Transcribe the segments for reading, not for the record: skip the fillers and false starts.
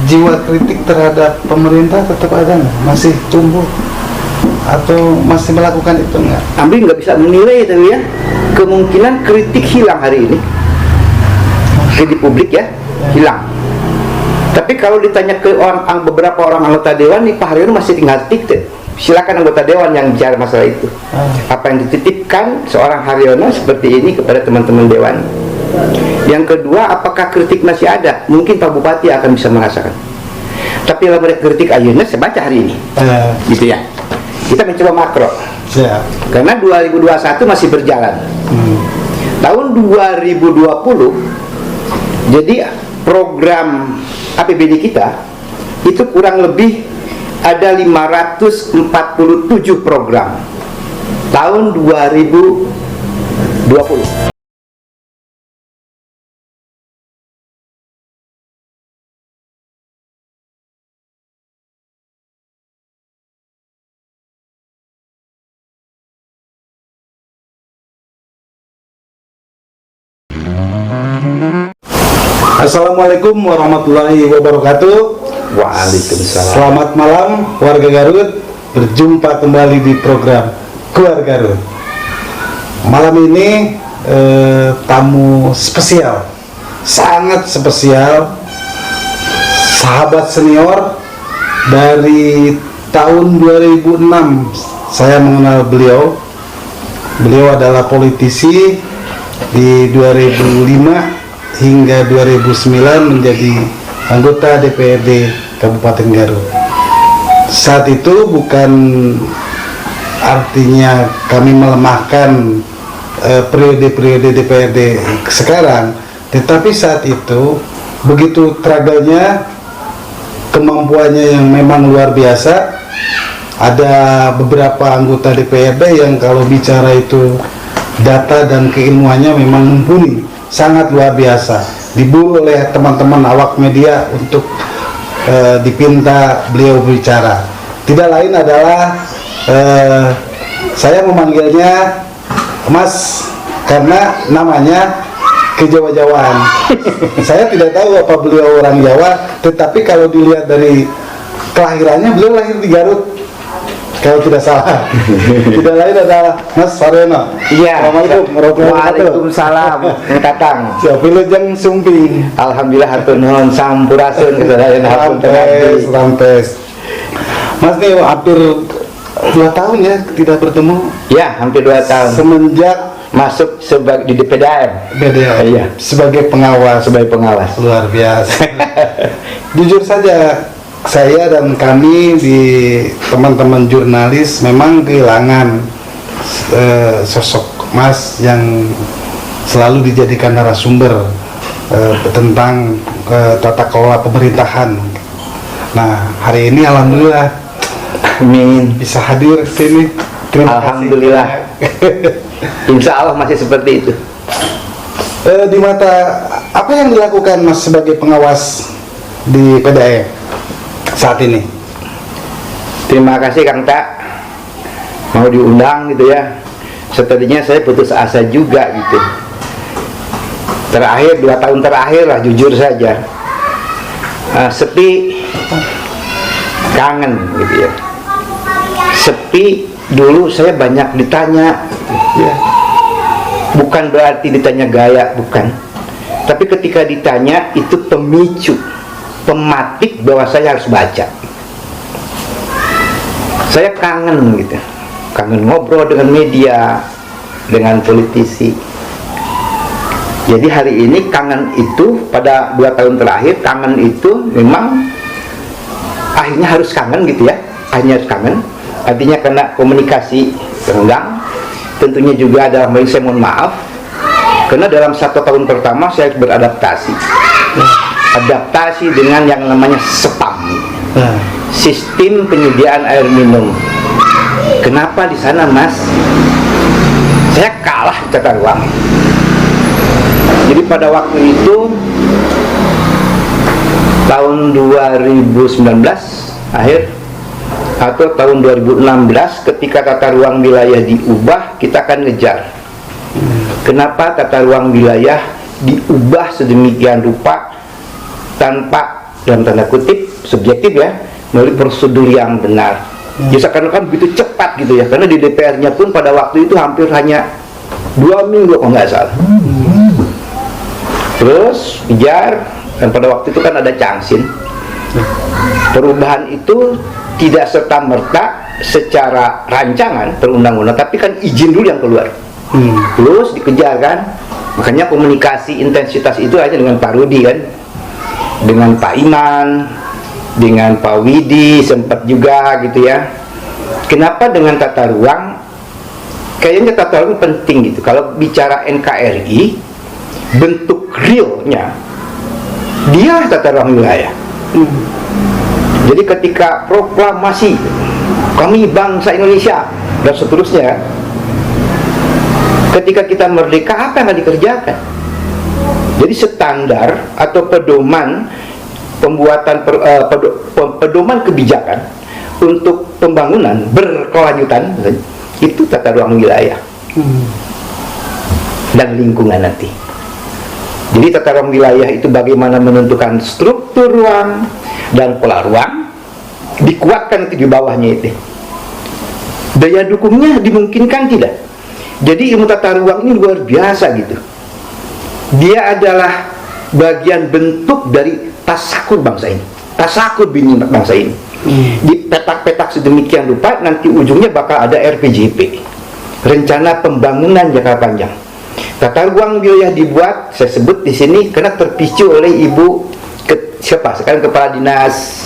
Jiwa kritik terhadap pemerintah tetap ada nggak? Masih tumbuh atau masih melakukan itu nggak? Ambil nggak bisa menilai itu ya. Kemungkinan kritik hilang hari ini. Di publik ya, hilang. Tapi kalau ditanya ke beberapa orang anggota dewan nih, Pak Haryono masih tinggal titik. Silakan anggota dewan yang bicara masalah itu. Apa yang dititipkan seorang Haryono seperti ini kepada teman-teman dewan. Yang kedua, apakah kritik masih ada? Mungkin Pak Bupati akan bisa merasakan. Tapi kalau ada kritik akhirnya saya baca hari ini, gitu ya. Kita mencoba makro. Karena 2021 masih berjalan. Tahun 2020, jadi program APBD kita itu kurang lebih ada 547 program tahun 2020. Assalamualaikum warahmatullahi wabarakatuh. Waalaikumsalam. Selamat malam warga Garut. Berjumpa kembali di program Keluarga Garut. Malam ini tamu spesial, sangat spesial, sahabat senior dari tahun 2006. Saya mengenal beliau. Beliau adalah politisi di 2005 hingga 2009 menjadi anggota DPRD Kabupaten Garut. Saat itu bukan artinya kami melemahkan periode-periode DPRD sekarang, tetapi saat itu begitu struggle-nya, kemampuannya yang memang luar biasa. Ada beberapa anggota DPRD yang kalau bicara itu data dan keilmuannya memang mumpuni, sangat luar biasa. Diburu oleh teman-teman awak media untuk dipinta beliau berbicara. Tidak lain adalah saya memanggilnya Mas karena namanya kejawa-jawaan. Saya tidak tahu apa beliau orang Jawa, tetapi kalau dilihat dari kelahirannya, beliau lahir di Garut kalau tidak salah. Tidak lain adalah Mas Haryono. Iya. Assalamualaikum warahmatullahi wabarakatuh. Waalaikumsalam. Tatang. Siapa jeng sumpi. Alhamdulillah hatur nuhun sampurasun kesadayaan hatur Rampes. Mas nih hampir 2 tahun ya tidak bertemu. Ya, hampir 2 tahun. Semenjak masuk sebagai di DPDM. Iya. Sebagai pengawas. Luar biasa. Jujur saja, saya dan kami di teman-teman jurnalis memang kehilangan sosok Mas yang selalu dijadikan narasumber tentang tata kelola pemerintahan. Nah, hari ini alhamdulillah Amin. bisa hadir ke sini. Alhamdulillah. Insya Allah masih seperti itu. Di mata apa yang dilakukan Mas sebagai pengawas di PDAM saat ini? Terima kasih Kang Tak mau diundang gitu ya. Setelahnya saya putus asa juga gitu. Terakhir 2 tahun terakhir lah, jujur saja sepi, kangen gitu ya. Sepi, dulu saya banyak ditanya ya. Bukan berarti ditanya gaya, bukan. Tapi ketika ditanya itu pemicu, pematik bahwa saya harus baca. Saya kangen gitu, kangen ngobrol dengan media, dengan politisi. Jadi hari ini kangen itu pada 2 tahun terakhir, kangen itu memang akhirnya harus kangen gitu ya, akhirnya harus kangen. Artinya karena komunikasi renggang, tentunya juga dalam hal ini saya mohon maaf karena dalam 1 tahun pertama saya harus beradaptasi. Adaptasi dengan yang namanya SPAM, sistem penyediaan air minum. Kenapa di sana Mas? Saya kalah tata ruang. Jadi pada waktu itu tahun 2019 akhir atau tahun 2016 ketika tata ruang wilayah diubah, kita akan ngejar. Kenapa tata ruang wilayah diubah sedemikian rupa tanpa dalam tanda kutip subjektif ya, melalui prosedur yang benar. Ya seakan-akan begitu cepat gitu ya, karena di DPR-nya pun pada waktu itu hampir hanya 2 minggu kalau nggak salah. Terus kejar, dan pada waktu itu kan ada Changsin. Perubahan itu tidak serta-merta secara rancangan perundang-undang, tapi kan izin dulu yang keluar. Terus dikejar kan, makanya komunikasi intensitas itu hanya dengan Pak Rudi kan, dengan Pak Iman, dengan Pak Widi sempat juga gitu ya. Kenapa dengan tata ruang? Kayaknya tata ruang penting gitu. Kalau bicara NKRI, bentuk realnya dia tata ruang wilayah. Jadi ketika proklamasi kami bangsa Indonesia dan seterusnya, ketika kita merdeka apa yang akan dikerjakan? Jadi standar atau pedoman pembuatan pedoman kebijakan untuk pembangunan berkelanjutan itu tata ruang wilayah dan lingkungan nanti. Jadi tata ruang wilayah itu bagaimana menentukan struktur ruang dan pola ruang, dikuatkan itu di bawahnya itu. Daya dukungnya dimungkinkan tidak. Jadi ilmu tata ruang ini luar biasa gitu. Dia adalah bagian bentuk dari tasakur bangsa ini, tasakur bini bangsa ini. Dipetak-petak sedemikian rupa, nanti ujungnya bakal ada RPJP, rencana pembangunan jangka panjang. Tata ruang wilayah dibuat, saya sebut di sini karena terpicu oleh siapa sekarang kepala dinas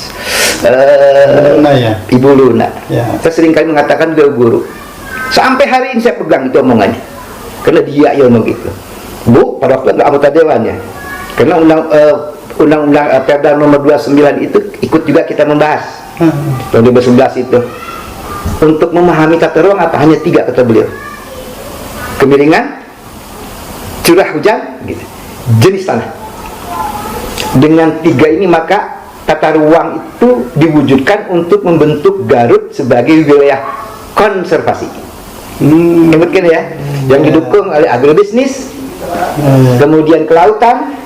Luna, ya? Ibu Luna. Ya. Saya sering kali mengatakan ke guru, sampai hari ini saya pegang itu omongannya, karena dia ngomong gitu. Bu, pada waktu nggak anggota dewan ya, karena undang-undang Perda nomor 29 itu ikut juga kita membahas tahun 2011 itu. Untuk memahami tata ruang apa hanya 3 kata beliau: kemiringan, curah hujan, gitu, jenis tanah. Dengan 3 ini maka tata ruang itu diwujudkan untuk membentuk Garut sebagai wilayah konservasi. Ingatkan ya, yang didukung oleh agrobisnis, kemudian kelautan,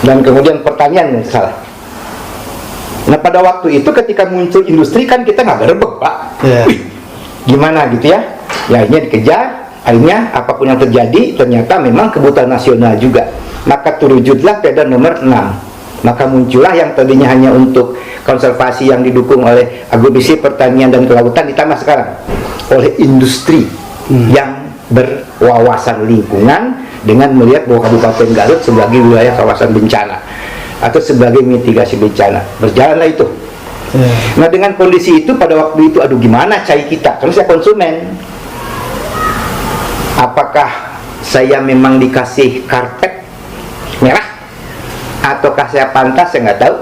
dan kemudian pertanian, salah. Nah pada waktu itu ketika muncul industri kan kita nggak berebek Pak. Wih, gimana gitu ya? Ya akhirnya dikejar, akhirnya apapun yang terjadi ternyata memang kebutuhan nasional juga. Maka terwujudlah Perda nomor 6. Maka muncullah yang tadinya hanya untuk konservasi yang didukung oleh agrobisnis, pertanian dan kelautan, ditambah sekarang oleh industri yang berwawasan lingkungan dengan melihat bahwa Kabupaten Garut sebagai wilayah kawasan bencana atau sebagai mitigasi bencana. Berjalanlah itu. Nah dengan kondisi itu pada waktu itu, aduh gimana cai kita, karena saya konsumen. Apakah saya memang dikasih karpet merah ataukah saya pantas, saya nggak tahu.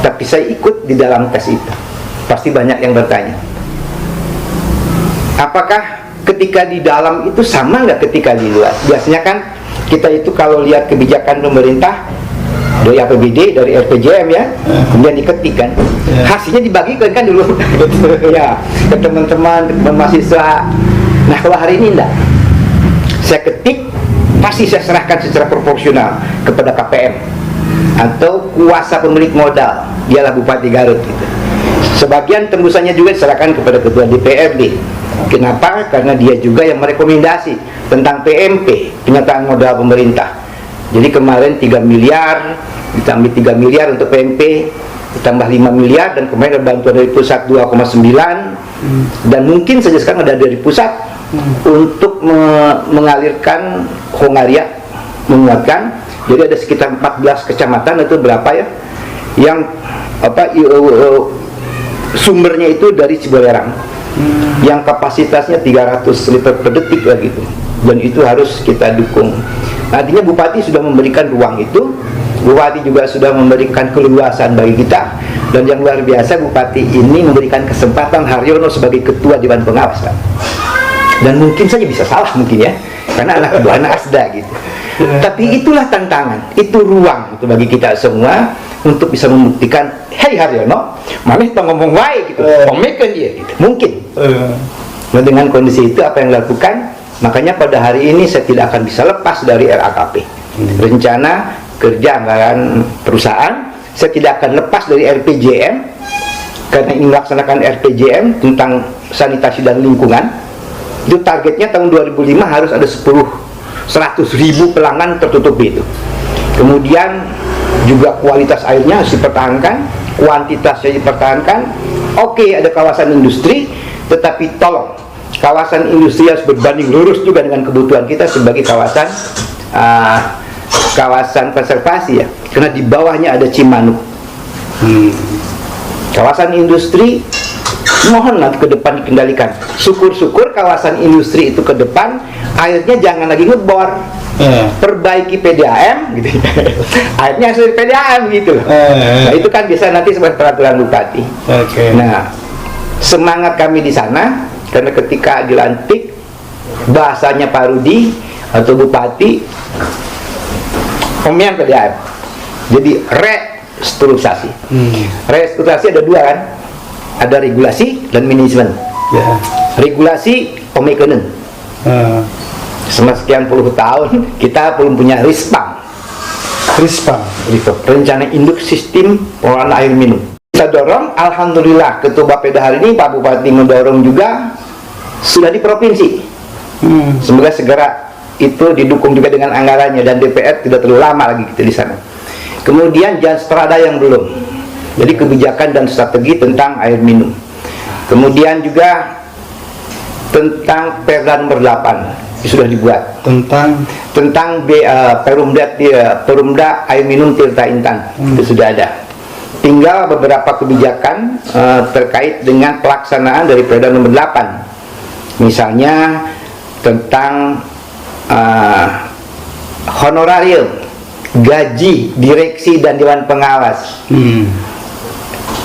Tapi saya ikut di dalam tes itu. Pasti banyak yang bertanya, apakah ketika di dalam itu sama nggak ketika di luar? Biasanya kan kita itu kalau lihat kebijakan pemerintah dari APBD, dari RPJM ya, kemudian diketik kan, hasilnya dibagikan kan dulu ya ke teman-teman mahasiswa. Nah kalau hari ini enggak, saya ketik pasti saya serahkan secara proporsional kepada KPM atau kuasa pemilik modal, dialah Bupati Garut gitu. Sebagian tembusannya juga diserahkan kepada Ketua DPRD. Kenapa? Karena dia juga yang merekomendasi tentang PMP, penyataan modal pemerintah. Jadi kemarin 3 miliar, ditambah 3 miliar untuk PMP, ditambah 5 miliar, dan kemarin ada bantuan dari pusat 2,9, dan mungkin saja sekarang ada dari pusat untuk mengalirkan Hongaria, menguatkan. Jadi ada sekitar 14 kecamatan, itu berapa ya, yang sumbernya itu dari Cibolerang, yang kapasitasnya 300 liter per detik lah gitu, dan itu harus kita dukung. Artinya Bupati sudah memberikan ruang itu, Bupati juga sudah memberikan keleluasan bagi kita, dan yang luar biasa Bupati ini memberikan kesempatan Haryono sebagai Ketua Dewan Pengawas Pak. Dan mungkin saja bisa salah mungkin ya, karena anak kedua anak asda gitu. Tapi itulah tantangan, itu ruang itu bagi kita semua untuk bisa membuktikan, hey Haryono, mana kita ngomong wae gitu, ngomongkan dia gitu, mungkin. Nah dengan kondisi itu apa yang dilakukan? Makanya pada hari ini saya tidak akan bisa lepas dari RAKP, rencana kerja anggaran perusahaan, saya tidak akan lepas dari RPJM, karena ini melaksanakan RPJM tentang sanitasi dan lingkungan. Itu targetnya tahun 2005 harus ada 100.000 pelanggan tertutupi itu. Kemudian juga kualitas airnya harus dipertahankan, kuantitasnya dipertahankan. Oke, ada kawasan industri, tetapi tolong kawasan industri harus berbanding lurus juga dengan kebutuhan kita sebagai kawasan kawasan konservasi ya, karena di bawahnya ada Cimanuk. Kawasan industri mohon nanti ke depan dikendalikan. Syukur-syukur kawasan industri itu ke depan airnya jangan lagi ngebor. Perbaiki PDAM gitu. Akhirnya hasil PDAM gitu. Nah, itu kan bisa nanti sebagai peraturan bupati. Nah, semangat kami di sana karena ketika dilantik bahasanya Pak Rudi atau bupati pemilihan PDAM. Jadi restrukturisasi. Restrukturisasi ada dua kan? Ada regulasi dan manajemen. Regulasi pemekanan. Selama sekian puluh tahun kita belum punya RISPAM, rencana induk sistem pengelolaan air minum. Kita dorong, alhamdulillah ketua Bapeda hari ini Pak Bupati mendorong juga sudah di provinsi. Semoga segera itu didukung juga dengan anggarannya dan DPR tidak terlalu lama lagi kita di sana. Kemudian jangan strada yang belum. Jadi kebijakan dan strategi tentang air minum. Kemudian juga tentang Perda nomor 8 sudah dibuat tentang Perumda air minum Tirta Intan. Itu sudah ada. Tinggal beberapa kebijakan terkait dengan pelaksanaan dari Perda nomor 8. Misalnya tentang honorarium, gaji direksi dan dewan pengawas.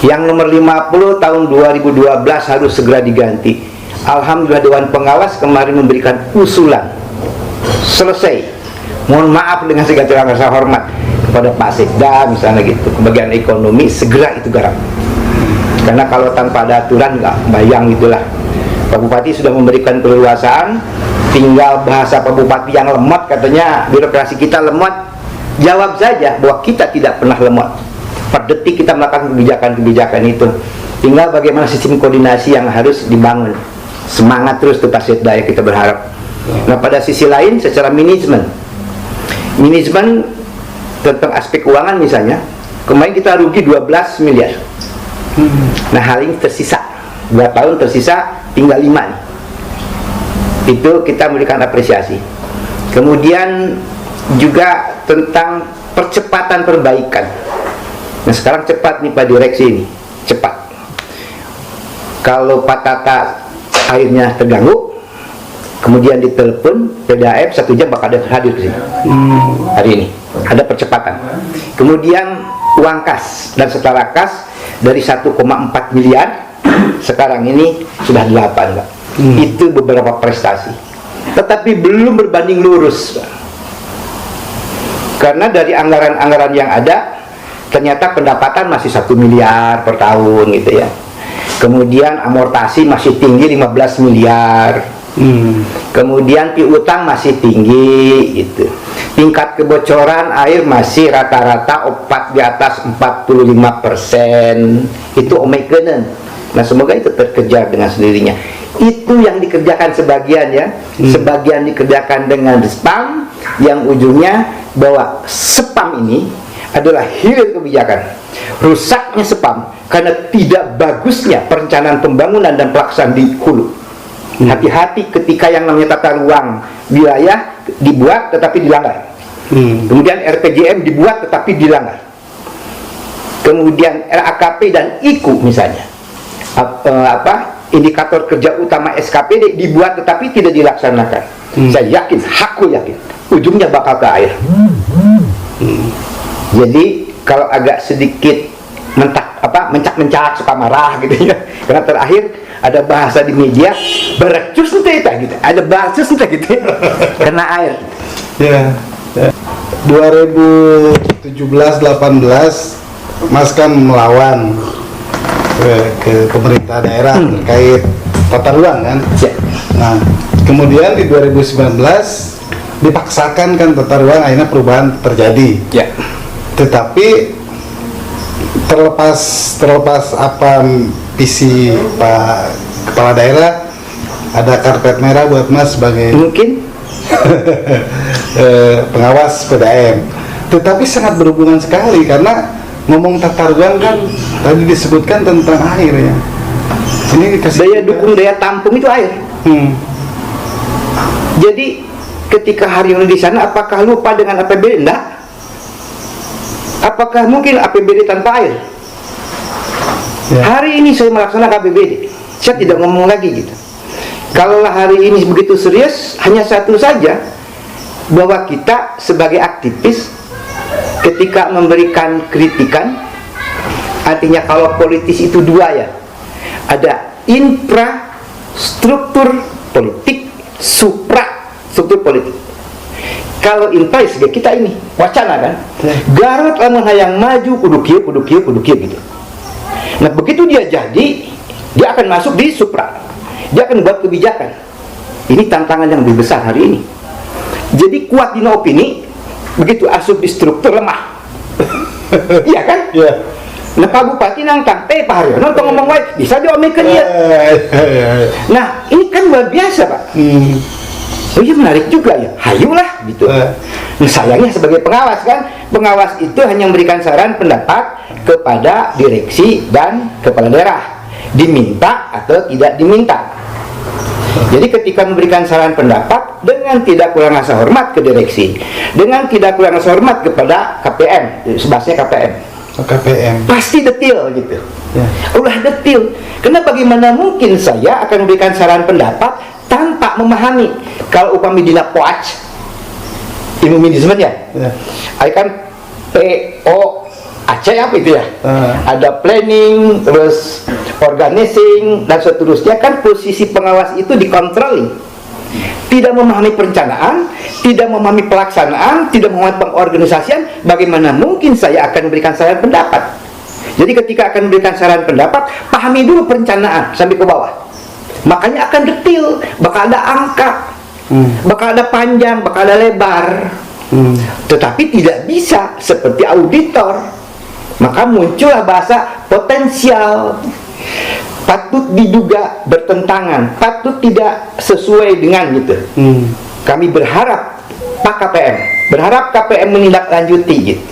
Yang nomor 50 tahun 2012 harus segera diganti. Alhamdulillah Dewan Pengawas kemarin memberikan usulan selesai. Mohon maaf dengan segala rasa hormat kepada Pak Sekda misalnya gitu, kebagian ekonomi segera itu garap. Karena kalau tanpa ada aturan nggak bayang gitulah. Pak Bupati sudah memberikan keleluasaan, tinggal bahasa Pak Bupati yang lemot, katanya birokrasi kita lemot. Jawab saja bahwa kita tidak pernah lemot. Per detik kita melakukan kebijakan-kebijakan itu. Tinggal bagaimana sistem koordinasi yang harus dibangun. Semangat terus tuh Pak Sekda ya, kita berharap. Nah pada sisi lain secara manajemen tentang aspek keuangan misalnya, kemarin kita rugi 12 miliar. Nah hal ini tersisa 2 tahun tersisa tinggal 5 nih. Itu kita memberikan apresiasi. Kemudian juga tentang percepatan perbaikan. Nah sekarang cepat nih Pak Direksi ini, cepat. Kalau Pak Tata airnya terganggu, kemudian ditelepon PDAM 1 jam bakal ada hadir ke sini. Hari ini ada percepatan. Kemudian uang kas dan setara kas dari 1,4 miliar sekarang ini sudah 8 Pak. Itu beberapa prestasi. Tetapi belum berbanding lurus Pak. Karena dari anggaran-anggaran yang ada ternyata pendapatan masih 1 miliar per tahun gitu ya. Kemudian amortasi masih tinggi 15 miliar. Kemudian piutang masih tinggi gitu. Tingkat kebocoran air masih rata-rata di atas 45%. Itu omekanen. Nah semoga itu terkejar dengan sendirinya. Itu yang dikerjakan sebagian ya. Sebagian dikerjakan dengan spam, yang ujungnya bahwa spam ini adalah hilir kebijakan. Rusaknya spam karena tidak bagusnya perencanaan pembangunan dan pelaksanaan di hulu. Hati-hati ketika yang namanya tata ruang wilayah dibuat tetapi dilanggar. Kemudian RPJM dibuat tetapi dilanggar. Kemudian RAKP dan IKU misalnya, indikator kerja utama SKPD dibuat tetapi tidak dilaksanakan. Saya yakin, aku yakin ujungnya bakal ke air. Jadi kalau agak sedikit mencak-mencak suka marah gitu ya. Karena terakhir ada bahasa di media berecus gitu. Ada bahasa gitu kena air. Ya. 2017-18 Mas kan melawan ke pemerintah daerah terkait tata ruang kan. Nah, kemudian di 2019 dipaksakan kan tata ruang, akhirnya perubahan terjadi. Tetapi terlepas apa visi Pak Kepala Daerah, ada karpet merah buat Mas sebagai Mungkin pengawas PDAM. Tetapi sangat berhubungan sekali karena ngomong tata ruang kan tadi disebutkan tentang air ya. Ini dikasih daya dukung, daya tampung itu air. Jadi ketika Haryono di sana, apakah lupa dengan APBD? Enggak. Apakah mungkin APBD tanpa air? Ya. Hari ini saya melaksanakan APBD, saya tidak ngomong lagi gitu. Kalau hari ini begitu serius, hanya satu saja, bahwa kita sebagai aktivis ketika memberikan kritikan, artinya kalau politis itu dua ya, ada infrastruktur politik, suprastruktur politik. Kalau infra sebagai kita ini wacana kan, Garut lamun hayang maju kudu kieu gitu. Nah begitu dia jadi, dia akan masuk di supra, dia akan buat kebijakan. Ini tantangan yang lebih besar hari ini. Jadi kuat dina opini, begitu asup di struktur lemah. Iya kan? Iya. Nah Pak Bupati nantang, Pak Haryono tuh ngomong wae, bisa diomekeun ya. Nah ini kan luar biasa Pak. Oh iya menarik juga ya, hayulah gitu. Nah, sayangnya sebagai pengawas kan, pengawas itu hanya memberikan saran pendapat kepada direksi dan kepala daerah, diminta atau tidak diminta. Jadi ketika memberikan saran pendapat dengan tidak kurang rasa hormat ke direksi, dengan tidak kurang rasa hormat kepada KPM, sebasnya KPM, pasti detail gitu. Ya. Ulah detail. Karena bagaimana mungkin saya akan memberikan saran pendapat tanpa memahami. Kalau upami dina POAC, ilmu manajemen ya, kan POAC apa itu ya? Ada planning, terus organizing dan seterusnya, kan posisi pengawas itu dikontrolling. Tidak memahami perencanaan, tidak memahami pelaksanaan, tidak memahami pengorganisasian, bagaimana mungkin saya akan memberikan saran pendapat? Jadi ketika akan memberikan saran pendapat, pahami dulu perencanaan sampai ke bawah. Makanya akan detail, bakal ada angka, bakal ada panjang, bakal ada lebar. Tetapi tidak bisa seperti auditor. Maka muncullah bahasa potensial, patut diduga bertentangan, patut tidak sesuai dengan gitu. Kami berharap Pak KPM, berharap KPM menindaklanjuti gitu.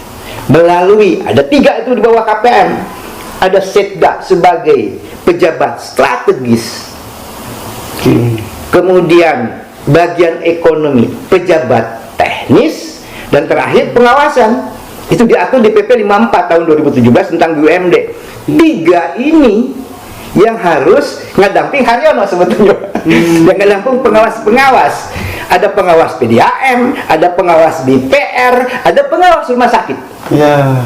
Melalui, ada 3 itu di bawah KPM, ada Setda sebagai pejabat strategis, kemudian bagian ekonomi pejabat teknis, dan terakhir pengawasan. Itu diatur di PP 54 tahun 2017 tentang BUMD. 3 ini yang harus ngadamping Haryono sebetulnya. Yang ngadamping pengawas-pengawas. Ada pengawas PDAM, ada pengawas BPR, ada pengawas rumah sakit. Ya.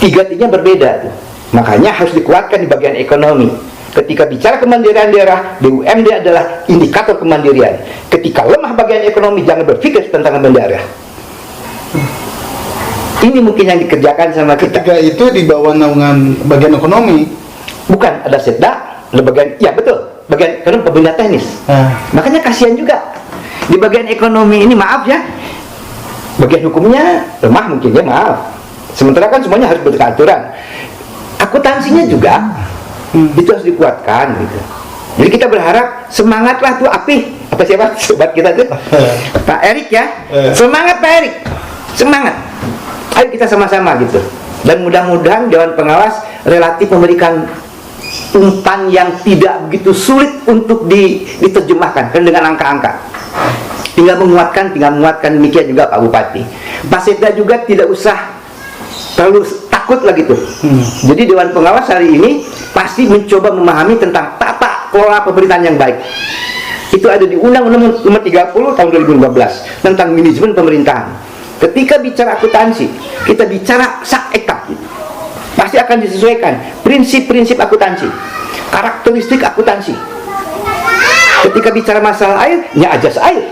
3-3 berbeda tuh. Makanya harus dikuatkan di bagian ekonomi. Ketika bicara kemandirian daerah, BUMD adalah indikator kemandirian. Ketika lemah bagian ekonomi, jangan berpikir tentang kemandirian daerah. Ini mungkin yang dikerjakan sama kita. Ketika itu di bawah naungan bagian ekonomi. Bukan, ada Setda, ada bagian, ya betul, bagian karena pembina teknis. Makanya kasihan juga di bagian ekonomi ini, maaf ya, bagian hukumnya lemah mungkin ya, maaf. Sementara kan semuanya harus beraturan. Akuntansinya juga itu harus dikuatkan gitu. Jadi kita berharap semangatlah tuh apa siapa sobat kita tuh Pak Erik ya, semangat Pak Erik, semangat. Ayo kita sama-sama gitu. Dan mudah-mudahan Dewan Pengawas relatif memberikan umpan yang tidak begitu sulit untuk diterjemahkan kan dengan angka-angka. Tinggal menguatkan demikian juga Pak Bupati. Pak Setda juga tidak usah terlalu takut lah gitu. Jadi Dewan Pengawas hari ini pasti mencoba memahami tentang tata kelola pemerintahan yang baik. Itu ada di Undang-Undang Nomor 30 tahun 2015 tentang manajemen pemerintahan. Ketika bicara akuntansi, kita bicara sak ekap. Pasti akan disesuaikan prinsip-prinsip akuntansi, karakteristik akuntansi. Ketika bicara masalah air, ya ajas air.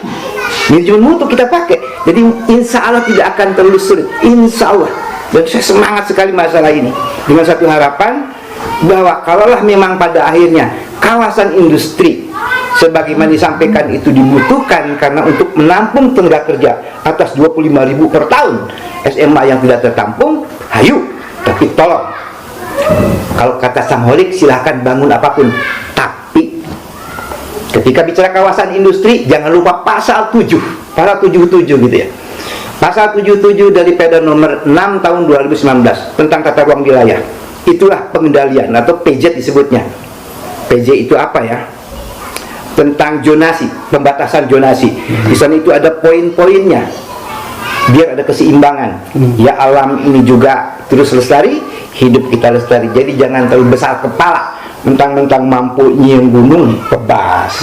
Manajemen mutu kita pakai. Jadi insya Allah tidak akan terlalu sulit. Insya Allah. Dan saya semangat sekali masalah ini. Dengan satu harapan bahwa kalaulah memang pada akhirnya kawasan industri sebagaimana disampaikan itu dibutuhkan karena untuk menampung tenaga kerja atas 25.000 per tahun SMA yang tidak tertampung, hayu, tapi tolong, kalau kata Samholik silahkan bangun apapun, tapi ketika bicara kawasan industri jangan lupa pasal 7 gitu ya. Pasal 77 dari Perda nomor 6 tahun 2019 tentang tata ruang wilayah. Itulah pengendalian atau PJ disebutnya. PJ itu apa ya? Tentang zonasi, pembatasan zonasi. Di sana itu ada poin-poinnya. Biar ada keseimbangan. Ya alam ini juga terus lestari, hidup kita lestari. Jadi jangan terlalu besar kepala. Mentang-mentang mampu nyium gunung, tebas.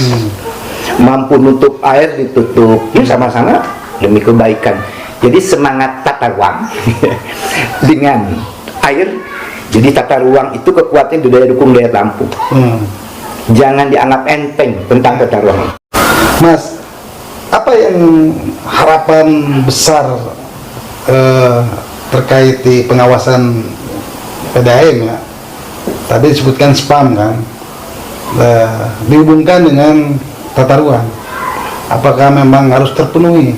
Mampu nutup air, ditutup. Ini sama-sama demi kebaikan. Jadi semangat tata ruang dengan air. Jadi tata ruang itu kekuatan daya dukung daya tampung. Jangan dianggap enteng tentang tata ruang. Mas, apa yang harapan besar terkait di pengawasan PDAM ya? Tadi disebutkan spam kan, dihubungkan dengan tata ruang. Apakah memang harus terpenuhi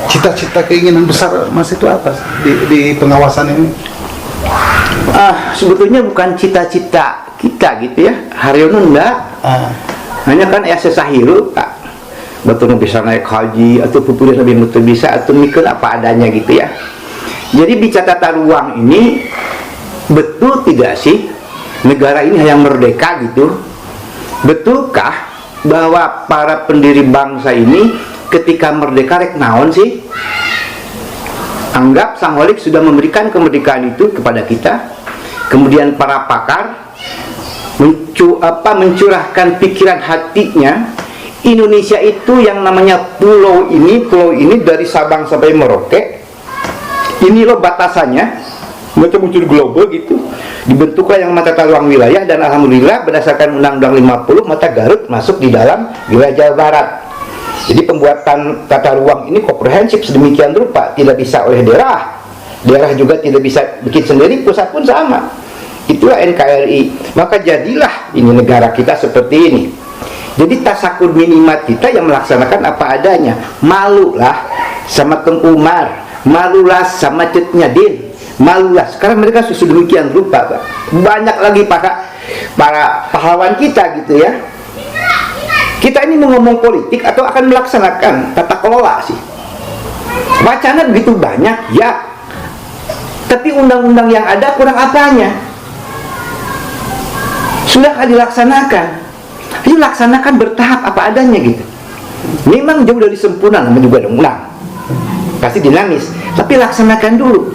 cita-cita keinginan besar Mas itu apa di pengawasan ini? Sebetulnya bukan cita-cita kita gitu ya, Haryono enggak. Hanya kan sahiru Pak, betul bisa naik haji atau pupulih lebih betul bisa atau mikir apa adanya gitu ya. Jadi bicara tata ruang ini betul tidak sih negara ini yang merdeka gitu? Betulkah bahwa para pendiri bangsa ini ketika merdeka rek naon sih? Anggap Samholik sudah memberikan kemerdekaan itu kepada kita. Kemudian para pakar mencurahkan pikiran hatinya. Indonesia itu yang namanya pulau ini dari Sabang sampai Merauke. Ini loh batasannya, macam unsur global gitu. Dibentuklah yang mata tata ruang wilayah, dan alhamdulillah berdasarkan Undang-Undang 50 mata Garut masuk di dalam wilayah Jawa Barat. Jadi pembuatan tata ruang ini komprehensif sedemikian rupa, tidak bisa oleh daerah juga tidak bisa bikin sendiri, pusat pun sama. Itulah NKRI. Maka jadilah ini negara kita seperti ini. Jadi tasakur minimat kita yang melaksanakan apa adanya. Malulah sama Tengku Umar, malulah sama Cetnya Din, malulah. Sekarang mereka sudah demikian rupa, Pak. Banyak lagi para pahlawan kita gitu ya. Kita ini mau ngomong politik atau akan melaksanakan tata kelola sih? Wacana begitu banyak ya, tapi undang-undang yang ada kurang apanya? Sudahkah dilaksanakan? Ayo laksanakan bertahap apa adanya gitu. Memang jauh dari sempurna, namanya juga undang, pasti dinamis, tapi laksanakan dulu.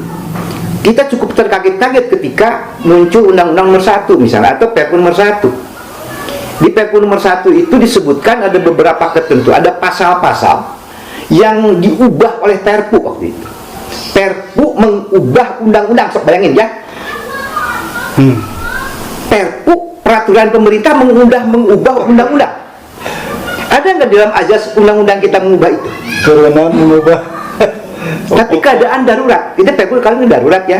Kita cukup terkaget-kaget ketika muncul Undang-Undang nomor 1 misalnya, atau Perpu nomor 1. Di Perpu nomor 1 itu disebutkan ada beberapa ketentuan, ada pasal-pasal yang diubah oleh Perpu waktu itu. Perpu mengubah undang-undang, sok bayangin ya. Perpu, peraturan pemerintah mengubah undang-undang. Ada nggak dalam azas undang-undang kita mengubah itu? Turunan mengubah. Tapi keadaan darurat, itu Perpu kali ini darurat ya.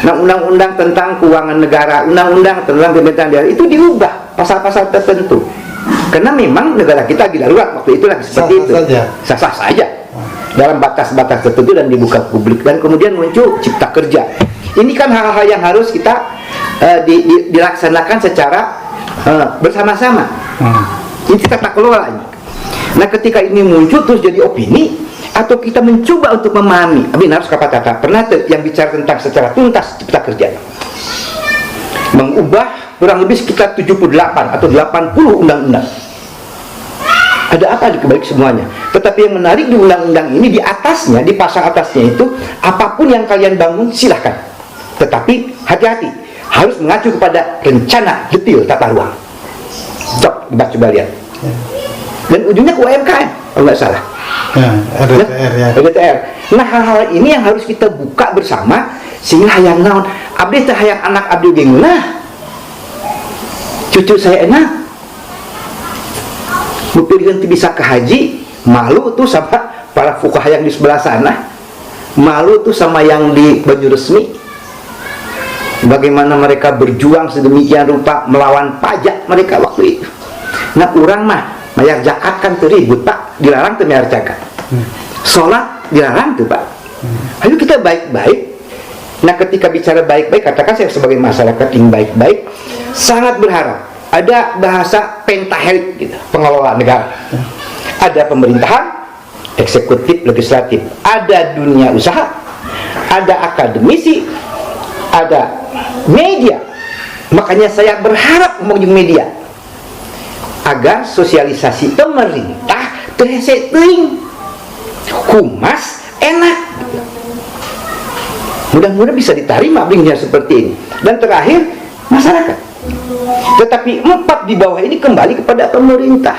Nah, undang-undang tentang keuangan negara, undang-undang tentang pemerintahan daerah itu diubah pasal-pasal tertentu. Karena memang negara kita lagi darurat waktu itu, lagi seperti itu. Sah-sah saja. Dalam batas-batas tertentu dan dibuka publik, dan kemudian muncul Cipta Kerja. Ini kan hal-hal yang harus kita dilaksanakan secara bersama-sama. Ini tata kelola. Nah, ketika ini muncul terus jadi opini, atau kita mencoba untuk memahami, harus kata-kata pernah yang bicara tentang secara tuntas Cipta Kerja, mengubah kurang lebih sekitar 78 atau 80 undang-undang. Ada apa di kebalik semuanya? Tetapi yang menarik di undang-undang ini, di atasnya, di pasal atasnya itu, apapun yang kalian bangun silahkan, tetapi hati-hati, harus mengacu kepada rencana detail tata ruang. Coba lihat. Dan ujungnya ke UMKM kalau nggak salah. RDTR ya. RDTR. Nah, hal-hal ini yang harus kita buka bersama, sehingga hayang naon abdi teh hayang anak abdi gengeunah, cucu saya enak, bupilihan bisa ke haji, malu tuh sama para fuqaha yang di sebelah sana, malu tuh sama yang di baju resmi, bagaimana mereka berjuang sedemikian rupa melawan pajak mereka waktu itu. Nah, urang mah bayar zakat kan tuh ribut Pak, dilarang tuh bayar zakat. Sholat dilarang tuh Pak. Ayo kita baik-baik Nah, ketika bicara baik-baik, katakan saya sebagai masyarakat yang baik-baik, sangat berharap ada bahasa pentahelik gitu, pengelola negara. Ada pemerintahan, eksekutif, legislatif, ada dunia usaha, ada akademisi, ada media. Makanya saya berharap mengunjungi media agar sosialisasi pemerintah terseting, humas enak. Mudah-mudahan bisa diterima bingnya seperti ini. Dan terakhir, masyarakat. Tetapi 4 di bawah ini kembali kepada pemerintah.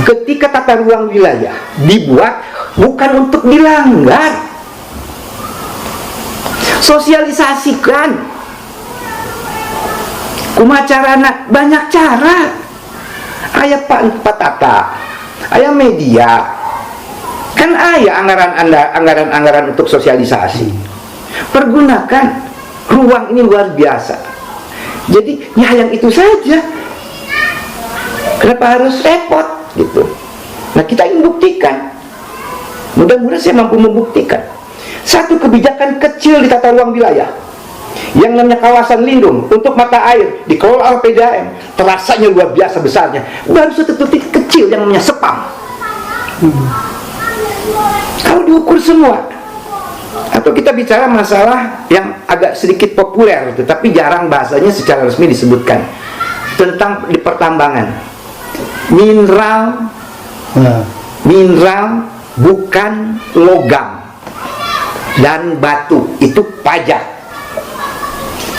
Ketika tata ruang wilayah dibuat bukan untuk dilanggar, sosialisasikan. Kumacarana banyak cara. Aya Pak Tata, aya media. Kan aya anggaran untuk sosialisasi. Pergunakan ruang ini luar biasa. Jadi ya yang itu saja. Kenapa harus repot gitu? Nah, kita ingin buktikan. Mudah-mudahan saya mampu membuktikan. Satu kebijakan kecil di tata ruang wilayah yang namanya kawasan lindung untuk mata air dikelola oleh PDAM, terasanya luar biasa besarnya. Baru satu titik kecil yang namanya Sepam. Kalau diukur semua, atau kita bicara masalah yang agak sedikit populer tetapi jarang bahasanya secara resmi disebutkan, tentang di pertambangan, mineral bukan logam dan batu, itu pajak.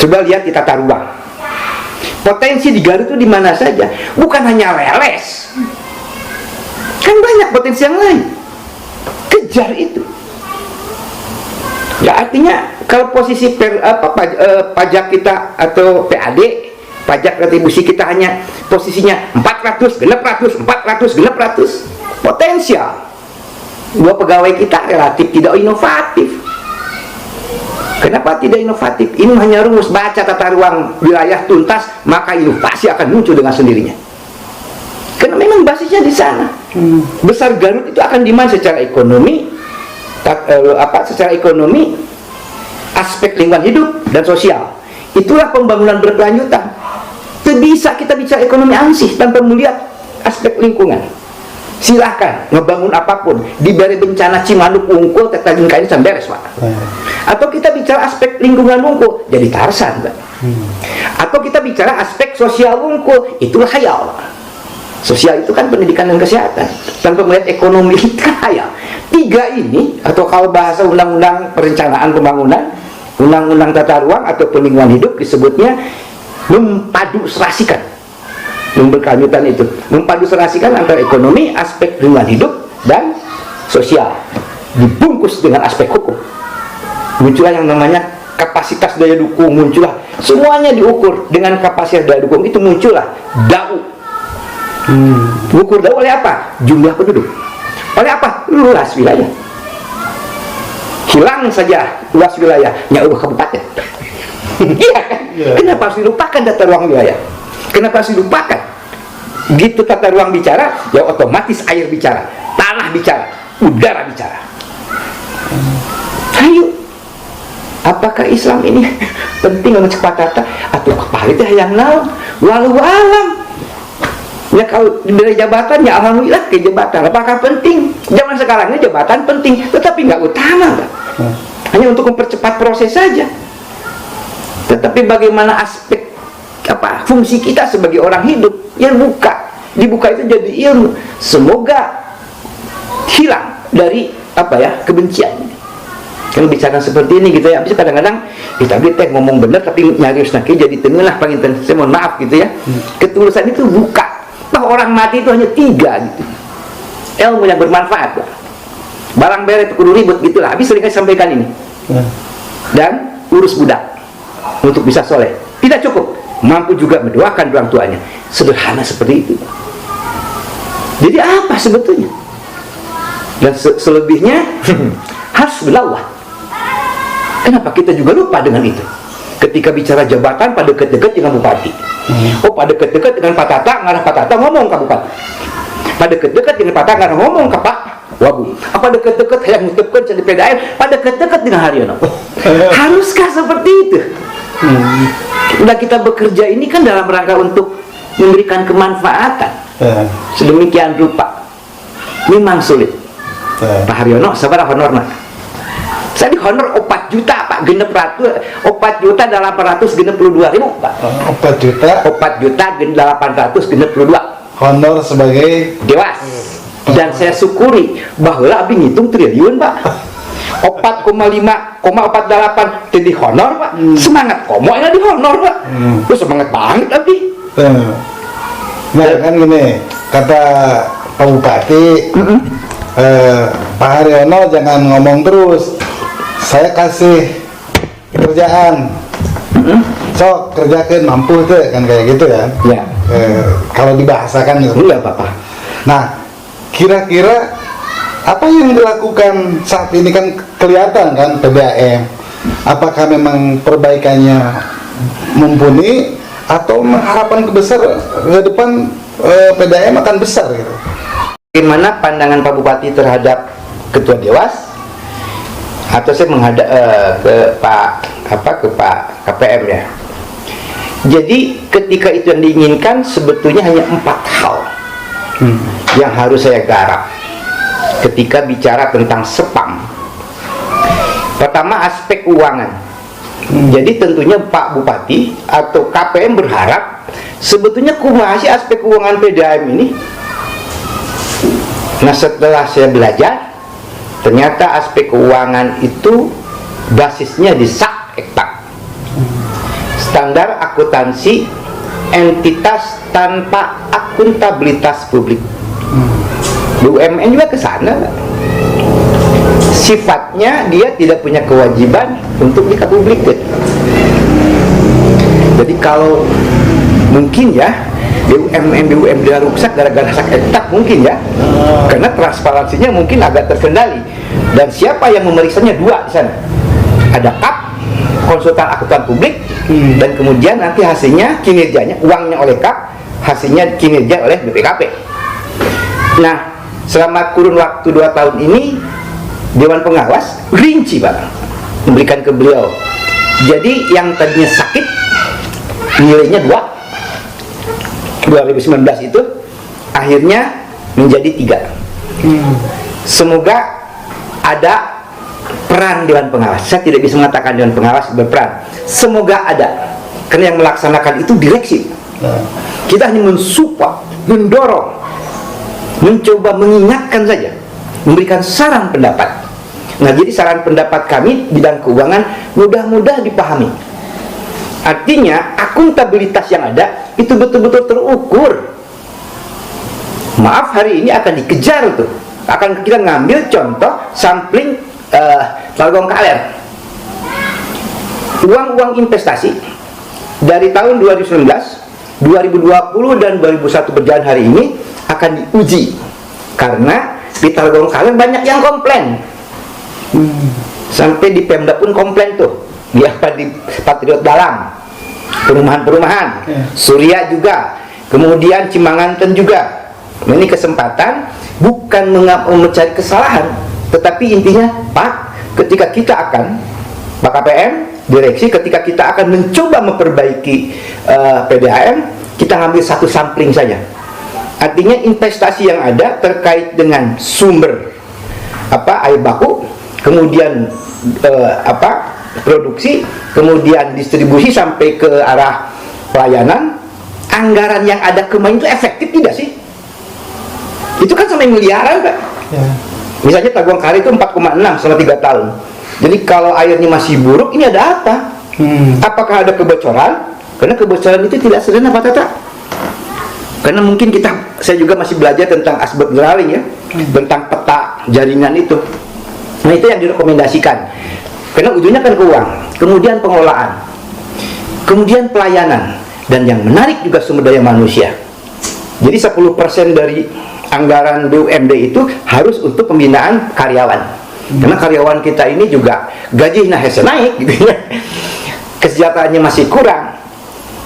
Coba lihat di tata ruang, potensi di Garut itu di mana saja, bukan hanya leles, kan banyak potensi yang lain. Kejar itu. Ya, artinya kalau posisi pajak kita atau PAD, pajak retribusi kita hanya posisinya 400, genep ratus, potensial. Dua pegawai kita relatif tidak inovatif. Kenapa tidak inovatif? Ini hanya rumus, baca tata ruang wilayah tuntas, maka inovasi akan muncul dengan sendirinya. Karena memang basisnya di sana. Besar Garut itu akan dimana secara ekonomi, secara ekonomi, aspek lingkungan hidup dan sosial. Itulah pembangunan berkelanjutan. Bisa kita bicara ekonomi ansih tanpa melihat aspek lingkungan. Silahkan ngebangun apapun, diberi bencana Cimanuk Unggul, Tetaging kain beres, Pak. Atau kita bicara aspek lingkungan Unggul, jadi Tarsan, Pak. Atau kita bicara aspek sosial Unggul, itulah khayal. Sosial itu kan pendidikan dan kesehatan. Tanpa melihat ekonomi, kan khayal. 3 ini, atau kalau bahasa undang-undang perencanaan pembangunan, undang-undang tata ruang atau lingkungan hidup disebutnya memaduserasikan. Berkelanjutan itu memaduserasikan antara ekonomi, aspek lingkungan hidup dan sosial, dibungkus dengan aspek hukum. Muncullah yang namanya kapasitas daya dukung, muncullah semuanya diukur dengan kapasitas daya dukung. Itu muncullah DAU. Ukur DAU oleh apa? Jumlah penduduk. Oleh apa? Luas wilayah. Hilang saja luas wilayah, nyawa kabupaten. Iya kan? Kenapa harus dilupakan tata ruang wilayah? Kenapa harus dilupakan? Gitu tata ruang bicara, ya otomatis air bicara, tanah bicara, udara bicara. Ayo, apakah Islam ini penting dengan cepat tata atau apa itu yang naon? Walau alam. Ya kalau dari jabatan, ya alhamdulillah ke jabatan. Apakah penting? Zaman sekarang ini jabatan penting, tetapi nggak utama, Pak. Hanya untuk mempercepat proses saja. Tetapi bagaimana aspek fungsi kita sebagai orang hidup yang dibuka itu jadi ilmu. Semoga hilang dari kebencian. Kan bicara seperti ini gitu ya. Habis kadang-kadang kita ngomong benar tapi nyarius nak jadi tengah panginten. Saya mohon maaf gitu ya. Ketulusan itu buka. Bahwa orang mati itu hanya 3 gitu. Ilmu yang bermanfaat. Barang beres kudu ribut gitulah. Habis sering saya sampaikan ini. Dan urus budak untuk bisa soleh. Tidak cukup. Mampu juga mendoakan orang tuanya. Sederhana seperti itu. Jadi apa sebetulnya? Dan selebihnya hasbunallah. Kenapa kita juga lupa dengan itu? Ketika bicara jabatan pada dekat-dekat dengan bupati. Pada dekat-dekat dengan Pak Tata, ngarah Pak Tata ngomong ke bupati. Pada dekat-dekat dengan Pak Tata ngarah ngomong ke Pak Wabu. Apa deket-deket yang ngutupkan jadi PDAM, pada deket-deket dengan Haryono. Haruskah seperti itu? Udah kita bekerja ini kan dalam rangka untuk memberikan kemanfaatan. Sedemikian rupa. Memang sulit. Pak Haryono, sabar honorna. Saya di honor 4 juta Pak, genep ratu 4 juta 862 ribu Pak. 4 juta 4 juta 862 honor sebagai dewas. Dan saya syukuri bahwa abis ngitung triliun Pak. 4,5,48 jadi honor Pak. Semangat komonya di honor Pak. Terus semangat banget abis. Nah kan gini, kata Pak Bupati, Pak Haryono jangan ngomong terus, saya kasih kerjaan, sok kerjakan, mampu tuh kan, kayak gitu ya. Ya. Kalau dibahasakan gitu. Iya Bapak. Nah, kira-kira apa yang dilakukan saat ini kan kelihatan kan PDAM, apakah memang perbaikannya mumpuni atau harapan besar ke depan PDAM akan besar gitu? Bagaimana pandangan Pak Bupati terhadap Ketua Dewas? Atau saya menghadap ke Pak KPM ya. Jadi ketika itu yang diinginkan sebetulnya hanya 4 hal yang harus saya garap ketika bicara tentang Sepang. Pertama, aspek keuangan. Jadi tentunya Pak Bupati atau KPM berharap sebetulnya kumaha sih aspek keuangan PDAM ini. Nah, setelah saya belajar, ternyata aspek keuangan itu basisnya di SAK-EKTAK, standar akuntansi entitas tanpa akuntabilitas publik. BUMN juga ke sana. Sifatnya dia tidak punya kewajiban untuk dikapublikkan. Jadi kalau mungkin ya BUMN rusak gara-gara SAK-EKTAK mungkin ya, karena transparansinya mungkin agak terkendali. Dan siapa yang memeriksanya? 2 di sana. Ada KAP, konsultan akuntan publik, dan kemudian nanti hasilnya kinerjanya, uangnya oleh KAP, hasilnya kinerja oleh BPKP. Nah, selama kurun waktu 2 tahun ini Dewan Pengawas rinci Pak memberikan ke beliau. Jadi yang tadinya sakit nilainya 2 2019 itu akhirnya menjadi 3. Semoga ada peran Dewan Pengawas. Saya tidak bisa mengatakan Dewan Pengawas berperan. Semoga ada, karena yang melaksanakan itu direksi. Kita hanya mensupport, mendorong, mencoba mengingatkan saja, memberikan saran pendapat. Nah, jadi saran pendapat kami bidang keuangan mudah-mudahan dipahami. Artinya akuntabilitas yang ada itu betul-betul terukur. Maaf, hari ini akan dikejar tuh. Akan kita ngambil contoh sampling Talgong KLR. Uang-uang investasi dari tahun 2019, 2020 dan 2021 berjalan hari ini akan diuji. Karena di Talgong KLR banyak yang komplain. Sampai di Pemda pun komplain tuh. Di Patriot Dalam, perumahan-perumahan, Surya juga, kemudian Cimanganten juga. Nah, ini kesempatan bukan mencari kesalahan, tetapi intinya Pak, ketika kita akan Pak KPM, direksi, ketika kita akan mencoba memperbaiki PDAM, kita ambil satu sampling saja. Artinya investasi yang ada terkait dengan sumber air baku, kemudian produksi, kemudian distribusi sampai ke arah pelayanan, anggaran yang ada kemarin itu efektif tidak sih? Itu kan sampai miliaran Pak. Misalnya Talgong KLR itu 4,6 selama 3 tahun. Jadi kalau airnya masih buruk, ini ada apa? Apakah ada kebocoran? Karena kebocoran itu tidak sederhana Pak Tata. Karena mungkin saya juga masih belajar tentang asbab drawing ya, tentang peta jaringan itu. Nah, itu yang direkomendasikan. Karena ujungnya kan ke uang, kemudian pengelolaan, kemudian pelayanan, dan yang menarik juga sumber daya manusia. Jadi 10% dari anggaran BUMD itu harus untuk pembinaan karyawan. Karena karyawan kita ini juga gajinya naik gitu ya. Kesejahteraannya masih kurang.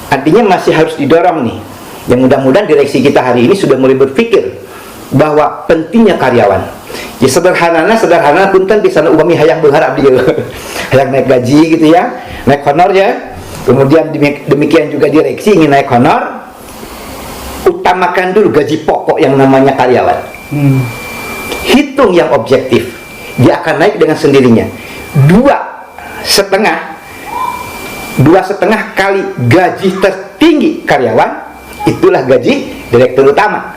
Artinya masih harus didorong nih. Yang mudah-mudahan direksi kita hari ini sudah mulai berpikir bahwa pentingnya karyawan. Ya sederhana punten di sana upami hayang berharap dia hayang naik gaji gitu ya, naik honor ya. Kemudian demikian juga direksi ingin naik honor, utamakan dulu gaji pokok yang namanya karyawan. Hitung yang objektif, dia akan naik dengan sendirinya. 2,5 kali gaji tertinggi karyawan, itulah gaji direktur utama.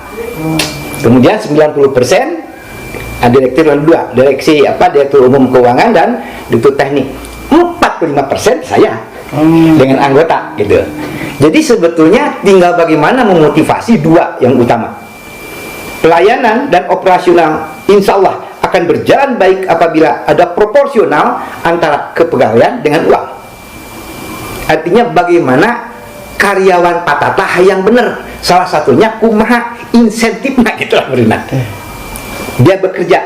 Kemudian 90% direktur kedua, direktur umum keuangan dan direktur teknik. 45% saya dengan anggota gitu. Jadi sebetulnya tinggal bagaimana memotivasi dua yang utama. Pelayanan dan operasional insya Allah akan berjalan baik apabila ada proporsional antara kepegawaian dengan uang. Artinya bagaimana karyawan patata yang benar, salah satunya kumaha insentifnya gitu lah Merina. Dia bekerja,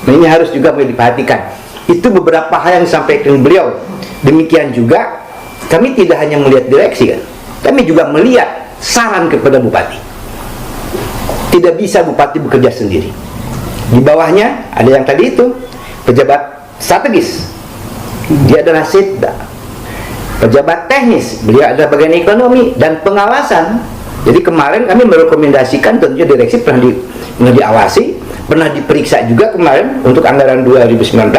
nah ini harus juga diperhatikan. Itu beberapa hal yang disampaikan beliau. Demikian juga kami tidak hanya melihat direksi kan, kami juga melihat saran kepada bupati. Tidak bisa bupati bekerja sendiri. Di bawahnya ada yang tadi itu pejabat strategis, dia adalah setda. Pejabat teknis, beliau adalah bagian ekonomi dan pengawasan. Jadi kemarin kami merekomendasikan, tentunya direksi pernah diawasi, pernah diperiksa juga kemarin untuk anggaran 2019.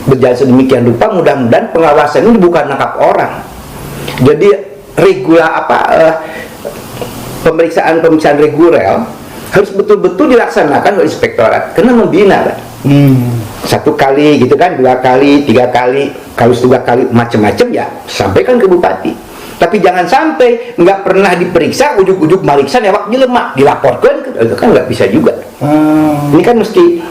Berjalan sedemikian rupa, mudah-mudahan pengawasan ini bukan nangkap orang. Jadi pemeriksaan reguler harus betul-betul dilaksanakan oleh inspektorat, karena membina kan. 1 kali gitu kan, 2 kali, 3 kali, kalau 3 kali macam-macam ya sampaikan ke bupati. Tapi jangan sampai nggak pernah diperiksa, ujuk-ujuk mariksa lewat jelema dilaporkan, itu kan nggak bisa juga. Ini kan mesti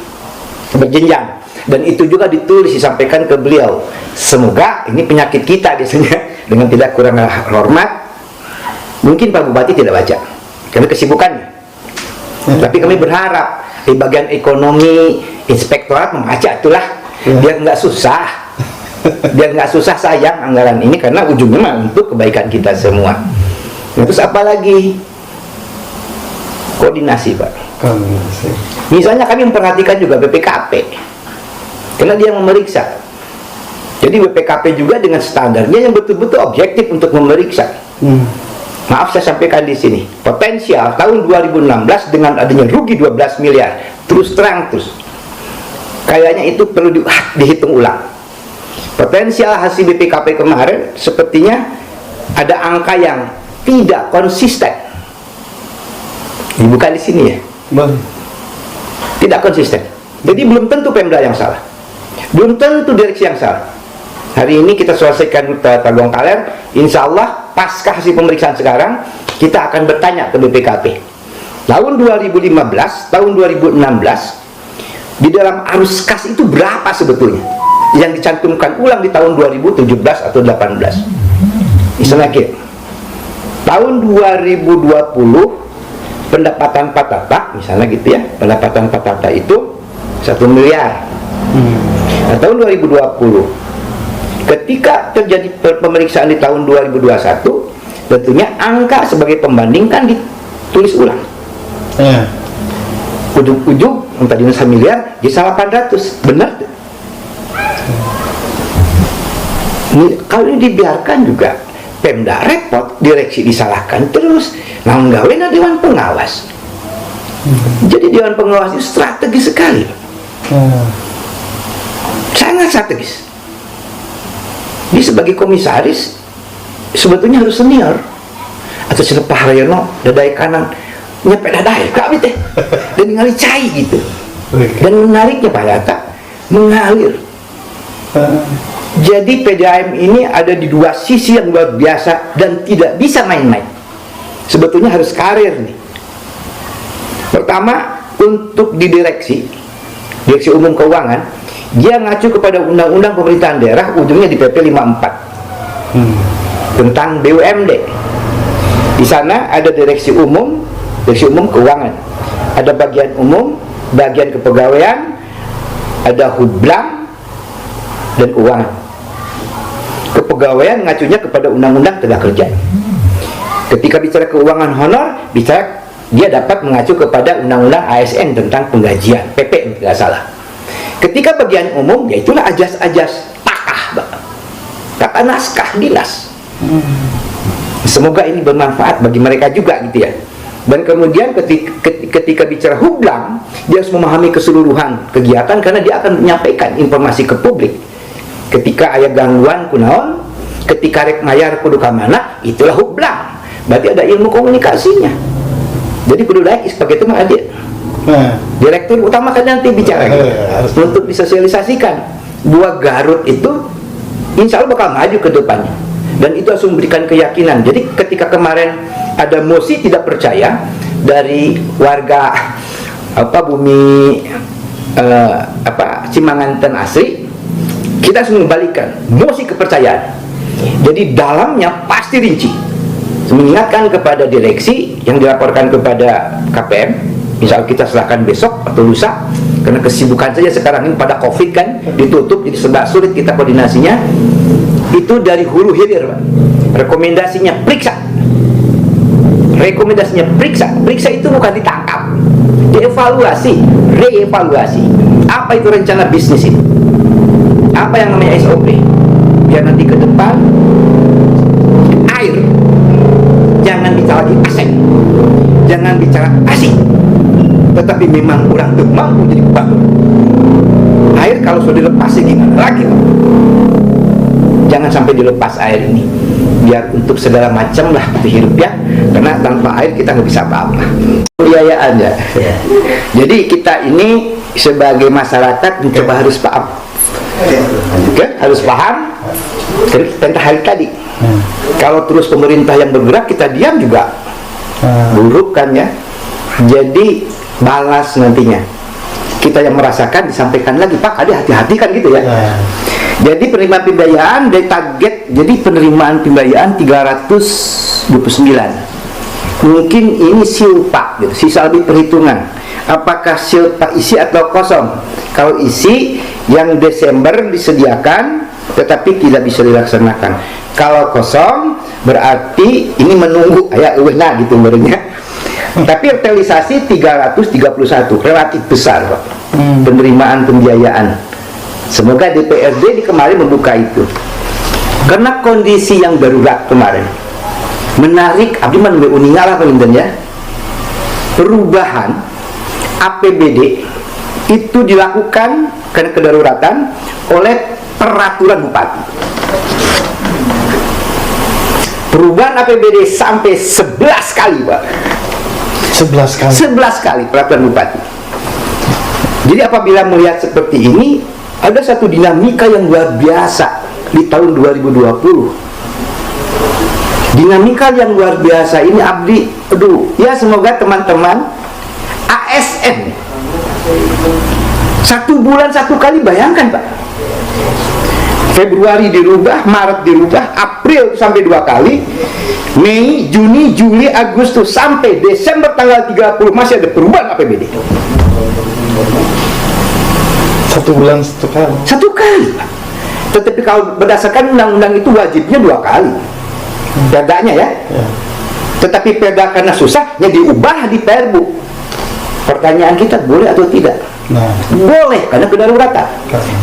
berjenjang, dan itu juga ditulis disampaikan ke beliau. Semoga ini penyakit kita biasanya, dengan tidak kurang hormat, mungkin Pak Bupati tidak baca karena kesibukannya. Tapi kami berharap di bagian ekonomi inspektorat membaca itulah, biar nggak susah. Biar nggak susah sayang anggaran ini, karena ujungnya mah untuk kebaikan kita semua. Terus apa lagi? Koordinasi Pak. Misalnya kami memperhatikan juga BPKP, karena dia memeriksa. Jadi BPKP juga dengan standarnya yang betul-betul objektif untuk memeriksa. Maaf saya sampaikan di sini, potensial tahun 2016 dengan adanya rugi 12 miliar, terus terang kayaknya itu perlu dihitung ulang. Potensial hasil BPKP kemarin sepertinya ada angka yang tidak konsisten. Ini bukan di sini ya. Tidak konsisten. Jadi belum tentu Pemda yang salah, belum tentu direksi yang salah. Hari ini kita selesaikan Tagong Kaler, insya Allah pasca hasil pemeriksaan sekarang kita akan bertanya ke BPKP. Tahun 2015, tahun 2016 di dalam arus kas itu berapa sebetulnya yang dicantumkan ulang di tahun 2017 atau 18. Misalnya tahun 2020 pendapatan patata misalnya gitu ya, pendapatan patata itu 1 miliar. Nah, tahun 2020 ketika terjadi pemeriksaan di tahun 2021, tentunya angka sebagai pembanding kan ditulis ulang. Ujung-ujung yang tadinya 1 miliar jadi 800, benar? Ini, kalau ini dibiarkan juga Pemda repot, direksi disalahkan terus. Nah, nggak dewan pengawas. Jadi dewan pengawas itu strategis sekali, sangat strategis. Dia sebagai komisaris sebetulnya harus senior, atau Pak Haryono dadai kanan nyepet dadai kami teh dan ngali cai gitu. Dan menariknya Pak Yata mengalir. Jadi PDAM ini ada di dua sisi yang luar biasa dan tidak bisa main-main. Sebetulnya harus karir nih. Pertama, untuk di direksi umum keuangan, dia ngacu kepada undang-undang pemerintahan daerah, ujungnya di PP 54 tentang BUMD. Di sana ada direksi umum keuangan, ada bagian umum, bagian kepegawaian, ada hublang dan keuangan. Kepegawaian ngacunya kepada undang-undang tenaga kerja. Ketika bicara keuangan honor, bicara dia dapat mengacu kepada undang-undang ASN tentang penggajian, PP tidak salah. Ketika bagian umum, ya itulah ajas-ajas kata naskah dinas. Semoga ini bermanfaat bagi mereka juga gitu ya. Dan kemudian ketika bicara hublang, dia harus memahami keseluruhan kegiatan karena dia akan menyampaikan informasi ke publik. Ketika ada gangguan kunaon, ketika rek mayar kudu ka mana, itulah hublang. Berarti ada ilmu komunikasinya. Jadi kudu daek sebagai itu mah ada. Direktur utama kan nanti bicara untuk disosialisasikan buah Garut itu insya Allah bakal maju ke depannya. Dan itu harus memberikan keyakinan. Jadi ketika kemarin ada mosi tidak percaya dari warga bumi Cimanganten asri, kita harus mengembalikan mosi kepercayaan. Jadi dalamnya pasti rinci, mengingatkan kepada direksi yang dilaporkan kepada KPM. Misal kita serahkan besok atau lusa, karena kesibukan saja sekarang ini pada COVID kan, ditutup jadi serba sulit kita koordinasinya. Itu dari hulu hilir, Pak. Rekomendasinya periksa. Periksa itu bukan ditangkap, dievaluasi, reevaluasi. Apa itu rencana bisnis itu? Apa yang namanya SOP? Biar nanti ke depan air jangan bicara lagi aset, jangan bicara asik, tetapi memang orang tuh mampu jadi bangun. Air kalau sudah dilepas gimana lagi, Pak? Jangan sampai dilepas air ini, biar untuk segala macam lah hidup ya, karena tanpa air kita nggak bisa apa-apa. Pembiayaan ya. Jadi kita ini sebagai masyarakat mencoba harus paham, harus paham tentang hal tadi. Kalau terus pemerintah yang bergerak kita diam juga buruk kan ya. Jadi balas nantinya kita yang merasakan disampaikan lagi, Pak, ada hati-hati kan gitu ya. Jadi penerimaan pembiayaan dari target, jadi penerimaan pembiayaan 329. Mungkin ini silpa gitu, sisa lebih perhitungan. Apakah silpa isi atau kosong? Kalau isi yang Desember disediakan tetapi tidak bisa dilaksanakan. Kalau kosong berarti ini menunggu ayat nah gitu berenya. Tapi realisasi 331, relatif besar, Pak. Penerimaan pembiayaan. Semoga DPRD di kemarin membuka itu. Karena kondisi yang darurat kemarin menarik abdi man uningalah palinten ya. Perubahan APBD itu dilakukan karena kedaruratan oleh peraturan bupati. Perubahan APBD sampai 11 kali, Pak. 11 kali. 11 kali peraturan bupati. Jadi apabila melihat seperti ini, ada satu dinamika yang luar biasa di tahun 2020. Dinamika yang luar biasa ini abdi, ya semoga teman-teman ASN 1 bulan 1 kali, bayangkan Pak. Februari dirubah, Maret dirubah, April sampai 2 kali, Mei, Juni, Juli, Agustus sampai Desember tanggal 30 masih ada perubahan APBD. 1 bulan 1 kali. 1 kali, Pak. Tetapi kalau berdasarkan undang-undang itu wajibnya 2 kali. Perdanya ya. Tetapi perda karena susah, ya diubah di Perbu. Pertanyaan kita, boleh atau tidak? Boleh, karena kedaruratan.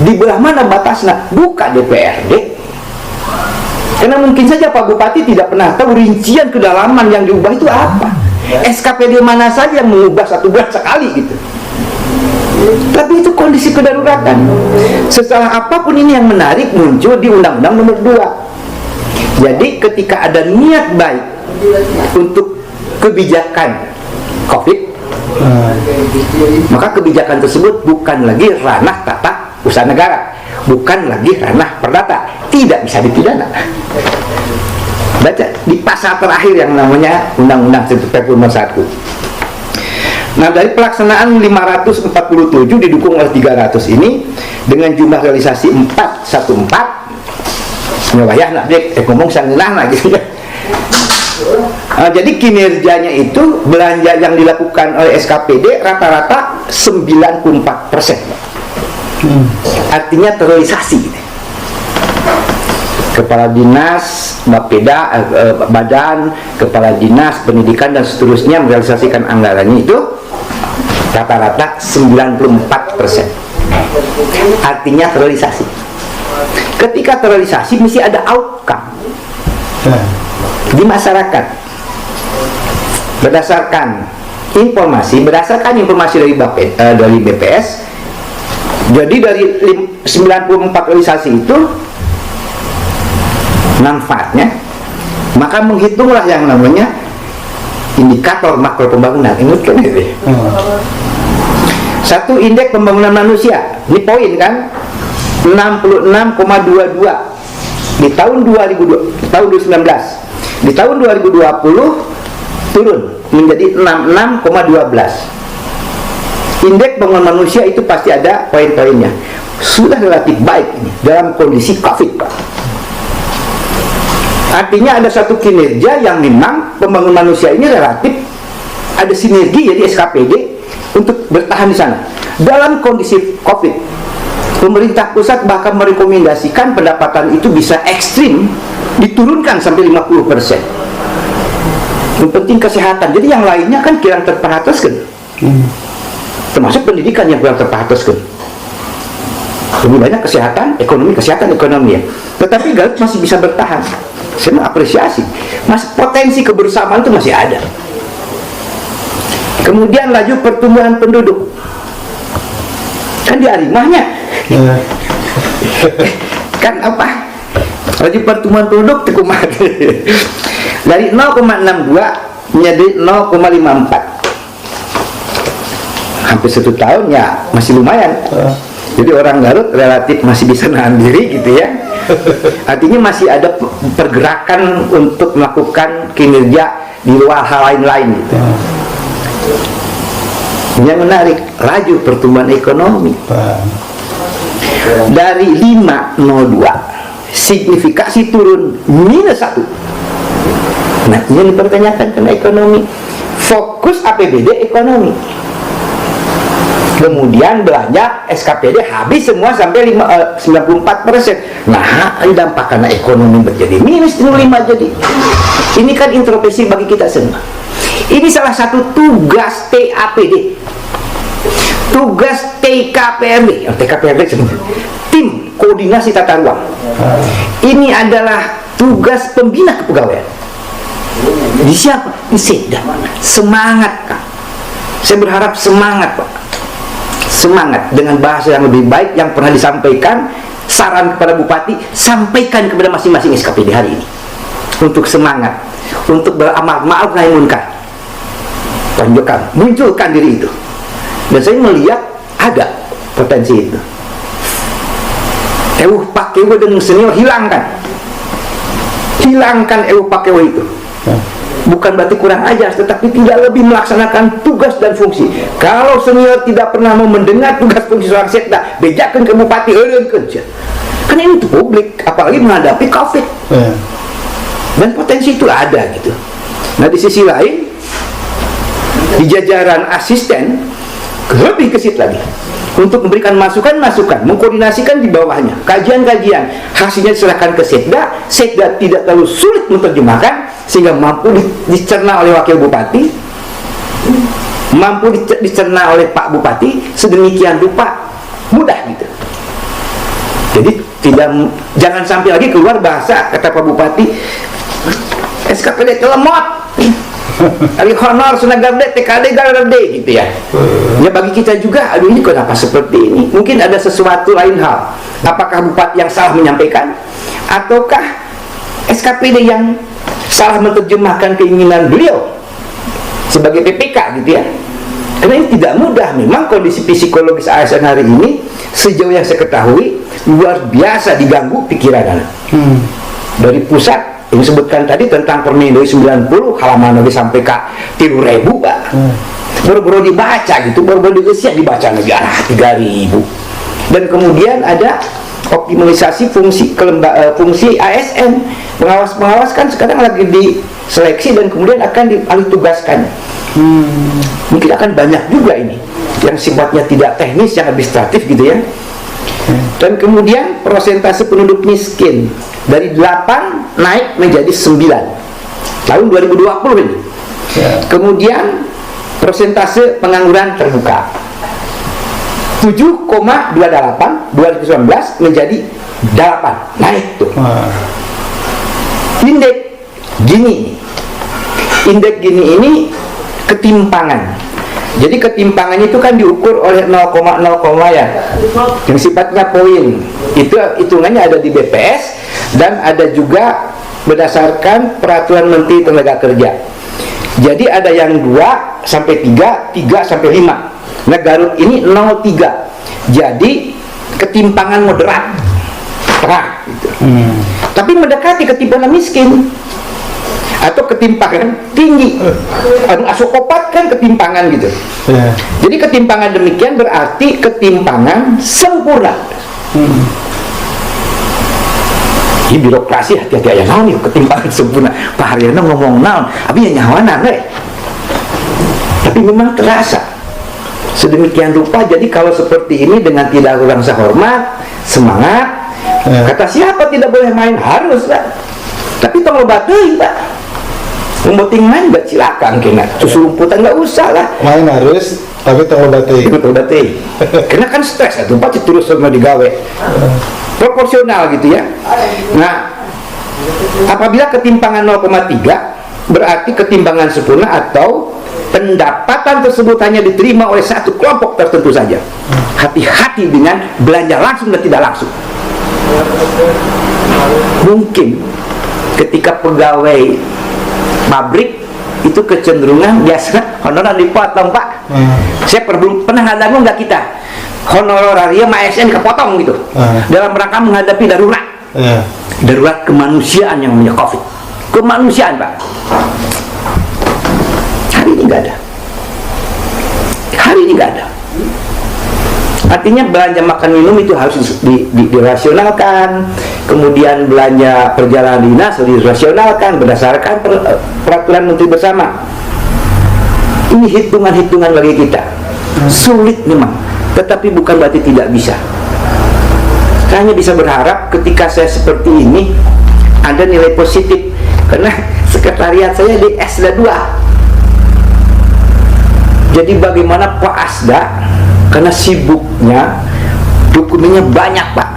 Di belah mana batasnya? Buka DPRD. Karena mungkin saja Pak Bupati tidak pernah tahu rincian kedalaman yang diubah itu apa. SKPD mana saja yang mengubah 1 bulan sekali gitu. Tapi itu kondisi kedaruratan. Setelah apapun ini yang menarik muncul di Undang-Undang Nomor 2. Jadi ketika ada niat baik untuk kebijakan COVID, maka kebijakan tersebut bukan lagi ranah tata usaha negara, bukan lagi ranah perdata, tidak bisa dipidana. Baca di pasal terakhir yang namanya Undang-Undang Perpu Nomor 1. Nah, dari pelaksanaan 547 didukung oleh 300 ini dengan jumlah realisasi 414. Ya nak ngomong sangenah lagi ya. Jadi kinerjanya itu belanja yang dilakukan oleh SKPD rata-rata 94%. Artinya terrealisasi. kepala dinas, Bapeda, badan, kepala dinas pendidikan dan seterusnya merealisasikan anggarannya itu rata-rata 94%. Artinya terrealisasi. Ketika terrealisasi mesti ada outcome di masyarakat. Berdasarkan informasi dari BPS, jadi dari 94 realisasi itu manfaatnya, maka menghitunglah yang namanya indikator makro pembangunan. Ini satu indeks pembangunan manusia, ini poin kan 66,22 di tahun 2019. Di tahun 2020 turun menjadi 66,12. Indeks pembangunan manusia itu pasti ada poin-poinnya. Sudah relatif baik ini dalam kondisi COVID, Pak. Artinya ada satu kinerja yang memang pembangunan manusia ini relatif ada sinergi, jadi SKPD untuk bertahan di sana. Dalam kondisi COVID, pemerintah pusat bahkan merekomendasikan pendapatan itu bisa ekstrim diturunkan sampai 50%. Yang penting kesehatan. Jadi yang lainnya kan kurang terperhatikan. Termasuk pendidikan yang kurang terperhatikan. Lebih banyak kesehatan, ekonomi ya. Tetapi Garut masih bisa bertahan. Saya mengapresiasi. Potensi kebersamaan itu masih ada. Kemudian laju pertumbuhan penduduk. Kan di Arimahnya. Kan apa? Laju pertumbuhan penduduk tikumah. Dari 0,62 menjadi 0,54. Hampir 1 tahun ya masih lumayan. Jadi orang Garut relatif masih bisa nahan diri gitu ya. Artinya masih ada pergerakan untuk melakukan kinerja di luar hal lain-lain gitu. Yang menarik, laju pertumbuhan ekonomi dari 5,02 signifikasi turun -1. Nah, ini dipertanyakan karena ekonomi. Fokus APBD ekonomi. Kemudian belanja SKPD habis semua sampai 94%. Nah, dampak karena ekonomi menjadi minus 5 jadi. Ini kan introspeksi bagi kita semua. Ini salah satu tugas TAPD. Tugas TKPRD, tim koordinasi tata ruang. Ini adalah tugas pembina kepegawaian. Di siapa? Di Setda. Semangat, Kak. Saya berharap semangat, Pak. Semangat dengan bahasa yang lebih baik yang pernah disampaikan, saran kepada Bupati, sampaikan kepada masing-masing SKPD hari ini. Untuk semangat, untuk beramal ma'ruf nahi munkar. Munculkan diri itu. Dan saya melihat ada potensi itu. Pakai dengan senior hilangkan pakai itu. Bukan berarti kurang ajar, tetapi tidak lebih melaksanakan tugas dan fungsi. Kalau senior tidak pernah mau mendengar tugas fungsi seorang Setda, bejakan ke Bupati kerja. Karena ini untuk publik, apalagi menghadapi COVID. Dan potensi itu ada gitu. Nah, di sisi lain, di jajaran asisten lebih ke situ lagi untuk memberikan masukan-masukan, mengkoordinasikan di bawahnya, kajian-kajian, hasilnya diserahkan ke Setda. Setda tidak terlalu sulit menerjemahkan sehingga mampu dicerna oleh Wakil Bupati, mampu dicerna oleh Pak Bupati sedemikian rupa mudah gitu. Jadi jangan sampai lagi keluar bahasa kata Pak Bupati SKPD kelemot. Hari honor Sunagarde TKD Garde gitu ya. Ya bagi kita juga, aduh ini kenapa seperti ini? Mungkin ada sesuatu lain hal. Apakah Bupati yang salah menyampaikan, ataukah SKPD yang salah menerjemahkan keinginan beliau sebagai PPK gitu ya? Karena ini tidak mudah. Memang kondisi psikologis ASN hari ini sejauh yang saya ketahui luar biasa diganggu pikiran dari pusat. Yang disebutkan tadi tentang Permendagri 90 halaman lagi sampai ke 3.000, Pak. Baru-baru dibaca gitu, baru-baru dibaca negara 3.000. Dan kemudian ada optimalisasi fungsi fungsi ASN. Pengawas kan sekarang lagi diseleksi dan kemudian akan dialih tugaskan. Mungkin akan banyak juga ini yang sifatnya tidak teknis, yang administratif gitu ya. Dan kemudian persentase penduduk miskin dari 8 naik menjadi 9 tahun 2020 ini. Kemudian persentase pengangguran terbuka 7,28 2019 menjadi 8, naik tuh. Indeks Gini ini ketimpangan. Jadi ketimpangan itu kan diukur oleh 0,0 ya, yang sifatnya poin. Itu hitungannya ada di BPS dan ada juga berdasarkan peraturan Menteri Tenaga Kerja. Jadi ada yang 2 sampai 3, 3 sampai 5. Nah, Garut ini 0,3. Jadi ketimpangan moderat, tengah gitu. Tapi mendekati ketimpangan miskin atau ketimpangan tinggi. Asokopat kan ketimpangan gitu. Jadi ketimpangan demikian berarti ketimpangan sempurna. Ini birokrasi hati-hati aja naon nih ketimpangan sempurna. Pak Haryono ngomong naon, abi ya nyawanan tapi memang terasa sedemikian rupa. Jadi kalau seperti ini dengan tidak kurang sehormat, semangat, kata siapa tidak boleh main, harus lah. Tapi tolong bateuing Pak. Memboting main gak silakan kena susu rumputan gak usah lah. Main harus, tapi tolong bateuing. Karena kan stres itu Pak terus sama digawe. Proporsional gitu ya. Nah, apabila ketimpangan 0,3 berarti ketimpangan sempurna atau pendapatan tersebut hanya diterima oleh satu kelompok tertentu saja. Hati-hati dengan belanja langsung dan tidak langsung. Mungkin ketika pegawai pabrik itu kecenderungan biasa honorar dipotong Pak. Saya pernah ngadamu nggak kita honorarium ASN kepotong gitu dalam rangka menghadapi darurat. Darurat kemanusiaan yang namanya COVID. Kemanusiaan Pak. Hari ini nggak ada. Hari ini nggak ada. Artinya belanja makan minum itu harus dirasionalkan. Kemudian belanja perjalanan dinas dirasionalkan berdasarkan peraturan menteri bersama. Ini hitungan-hitungan bagi kita. Sulit memang, tetapi bukan berarti tidak bisa. Hanya bisa berharap ketika saya seperti ini ada nilai positif, karena sekretariat saya di SD 2. Jadi bagaimana Pak Asda, karena sibuknya dokumennya banyak Pak.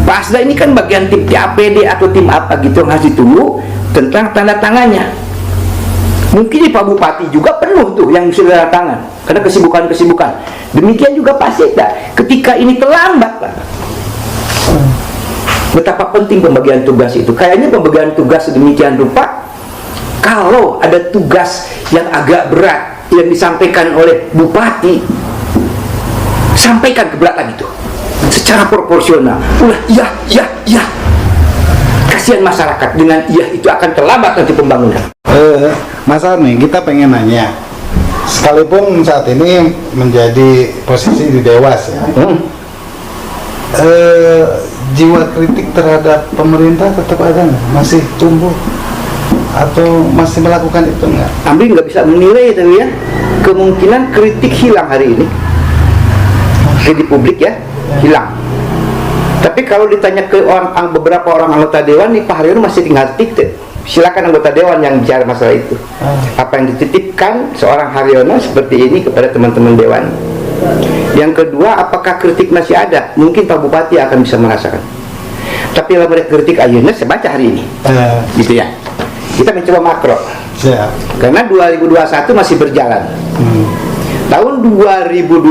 Pak Asda ini kan bagian tim TAPD atau tim apa gitu yang harus ditunggu tentang tanda tangannya. Mungkin di Pak Bupati juga penuh tuh yang sudah tanda tangan karena kesibukan-kesibukan. Demikian juga Pak Sekda. Ketika ini terlambat Pak, betapa penting pembagian tugas itu. Kayaknya pembagian tugas sedemikian rupa, kalau ada tugas yang agak berat yang disampaikan oleh Bupati, sampaikan keberatan itu secara proporsional. Ulah iya. Kasihan masyarakat dengan iya itu akan terlambat nanti pembangunan. Mas Arni, kita pengen nanya, sekalipun saat ini menjadi posisi di Dewas ya, jiwa kritik terhadap pemerintah tetap ada nggak? Masih tumbuh atau masih melakukan itu nggak? Ambil nggak bisa menilai tapi ya, kemungkinan kritik hilang hari ini. Di publik ya, hilang. Tapi kalau ditanya ke beberapa orang anggota dewan nih, Pak Haryono masih tinggal dikte. Silakan anggota dewan yang bicara masalah itu. Apa yang dititipkan seorang Haryono seperti ini kepada teman-teman dewan. Yang kedua, apakah kritik masih ada? Mungkin Pak Bupati akan bisa merasakan. Tapi kalau mereka kritik ayeuna saya baca hari ini. Gitu ya. Kita mencoba makro. Karena 2021 masih berjalan. Tahun 2020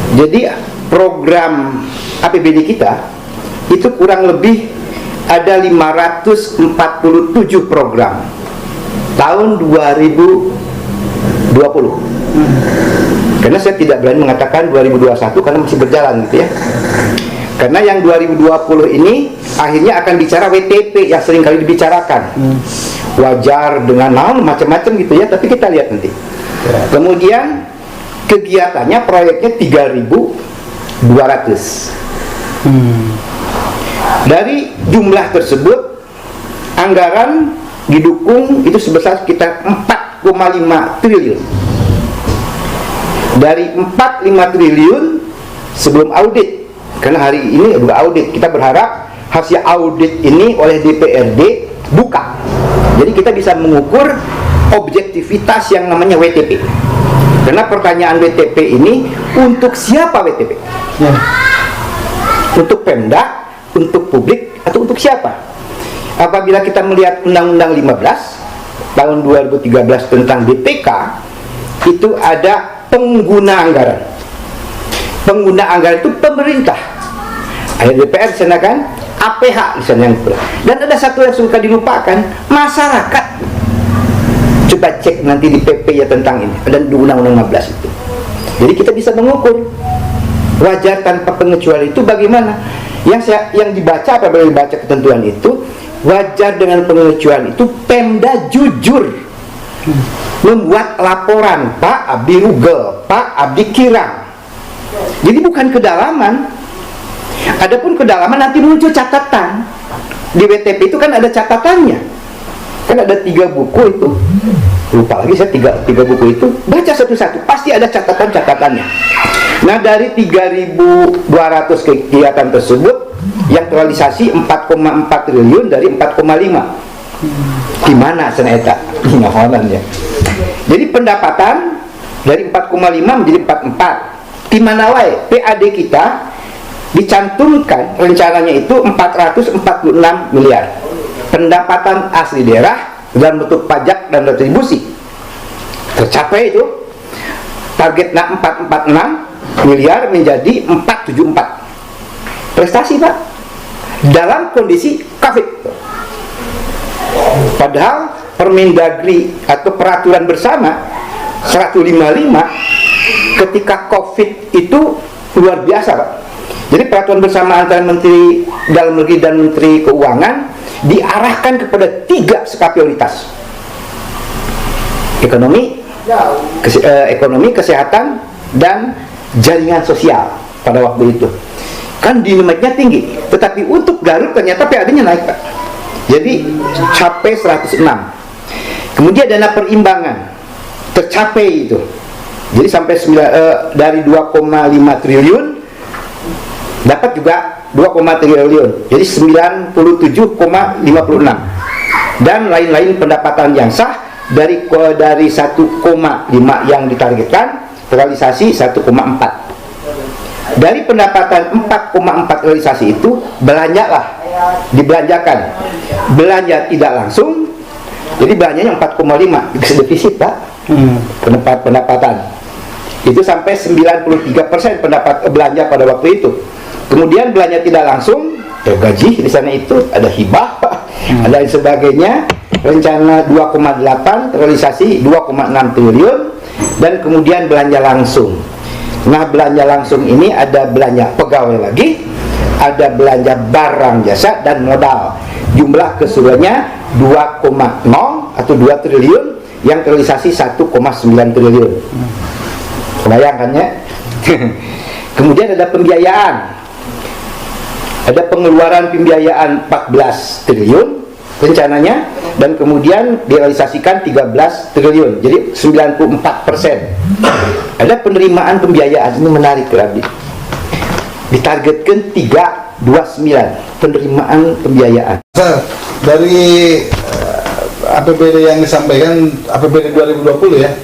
jadi program APBD kita itu kurang lebih ada 547 program tahun 2020. Karena saya tidak berani mengatakan 2021 karena masih berjalan gitu ya. Karena yang 2020 ini akhirnya akan bicara WTP yang sering kali dibicarakan. Wajar dengan macam-macam gitu ya, tapi kita lihat nanti. Kemudian kegiatannya proyeknya 3.200. Dari jumlah tersebut anggaran didukung itu sebesar sekitar 4,5 triliun. Dari 4,5 triliun sebelum audit, karena hari ini juga audit, kita berharap hasil audit ini oleh DPRD buka. Jadi kita bisa mengukur objektivitas yang namanya WTP. Karena pertanyaan WTP ini untuk siapa WTP? Ya. Untuk Pemda, untuk publik, atau untuk siapa? Apabila kita melihat Undang-Undang 15 tahun 2013 tentang BPK, itu ada pengguna anggaran. Pengguna anggaran itu pemerintah. Ada DPR di sana kan, APH di sana yang pula. Dan ada satu yang suka dilupakan, masyarakat. Coba cek nanti di PP ya tentang ini, dan di Undang-Undang 15 itu. Jadi kita bisa mengukur wajar tanpa pengecualian itu bagaimana. Yang dibaca, apabila dibaca ketentuan itu, wajar dengan pengecualian itu Pemda jujur membuat laporan, Pak Abdi Rugel, Pak Abdi Kirang. Jadi bukan kedalaman. Adapun kedalaman nanti muncul catatan. Di WTP itu kan ada catatannya. Kan ada 3 buku itu, lupa lagi saya 3 buku itu, baca satu-satu pasti ada catatan-catatannya. Nah, dari 3.200 kegiatan tersebut yang terrealisasi 4,4 triliun dari 4,5. Gimana seneta ya. Jadi pendapatan dari 4,5 menjadi 4,4. Di mana wae PAD kita dicantumkan rencananya itu 446 miliar. Pendapatan asli daerah dalam bentuk pajak dan retribusi tercapai itu, targetnya 446 miliar menjadi 474. Prestasi Pak dalam kondisi COVID. Padahal Permendagri atau peraturan bersama 155 ketika COVID itu luar biasa Pak. Jadi peraturan bersama antara Menteri Dalam Negeri dan Menteri Keuangan diarahkan kepada 3 skala prioritas: ekonomi, kesehatan, dan jaringan sosial pada waktu itu. Kan dinaiknya tinggi, tetapi untuk Garut ternyata PAD-nya naik Pak. Jadi capai 106. Kemudian dana perimbangan tercapai itu. Jadi sampai dari 2,5 triliun dapat juga 2,3 triliun, jadi 97,56. Dan lain-lain pendapatan yang sah dari 1,5 yang ditargetkan realisasi 1,4. Dari pendapatan 4,4 realisasi itu dibelanjakan. Belanja tidak langsung, jadi belanjanya 4,5, bisa defisit Pak. Pendapatan itu sampai 93% belanja pada waktu itu. Kemudian belanja tidak langsung, gaji di sana itu ada hibah, ada dan sebagainya. Rencana 2,8, realisasi 2,6 triliun, dan kemudian belanja langsung. Nah, belanja langsung ini ada belanja pegawai lagi, ada belanja barang jasa dan modal. Jumlah keseluruhannya 2,0 atau 2 triliun yang realisasi 1,9 triliun. Bayangkan ya. Kemudian ada pembiayaan. Ada pengeluaran pembiayaan 14 triliun rencananya, dan kemudian direalisasikan 13 triliun, jadi 94%. Ada penerimaan pembiayaan, ini menarik lagi. Ditargetkan 329 penerimaan pembiayaan. Dari APBD yang disampaikan, APBD 2020 ya,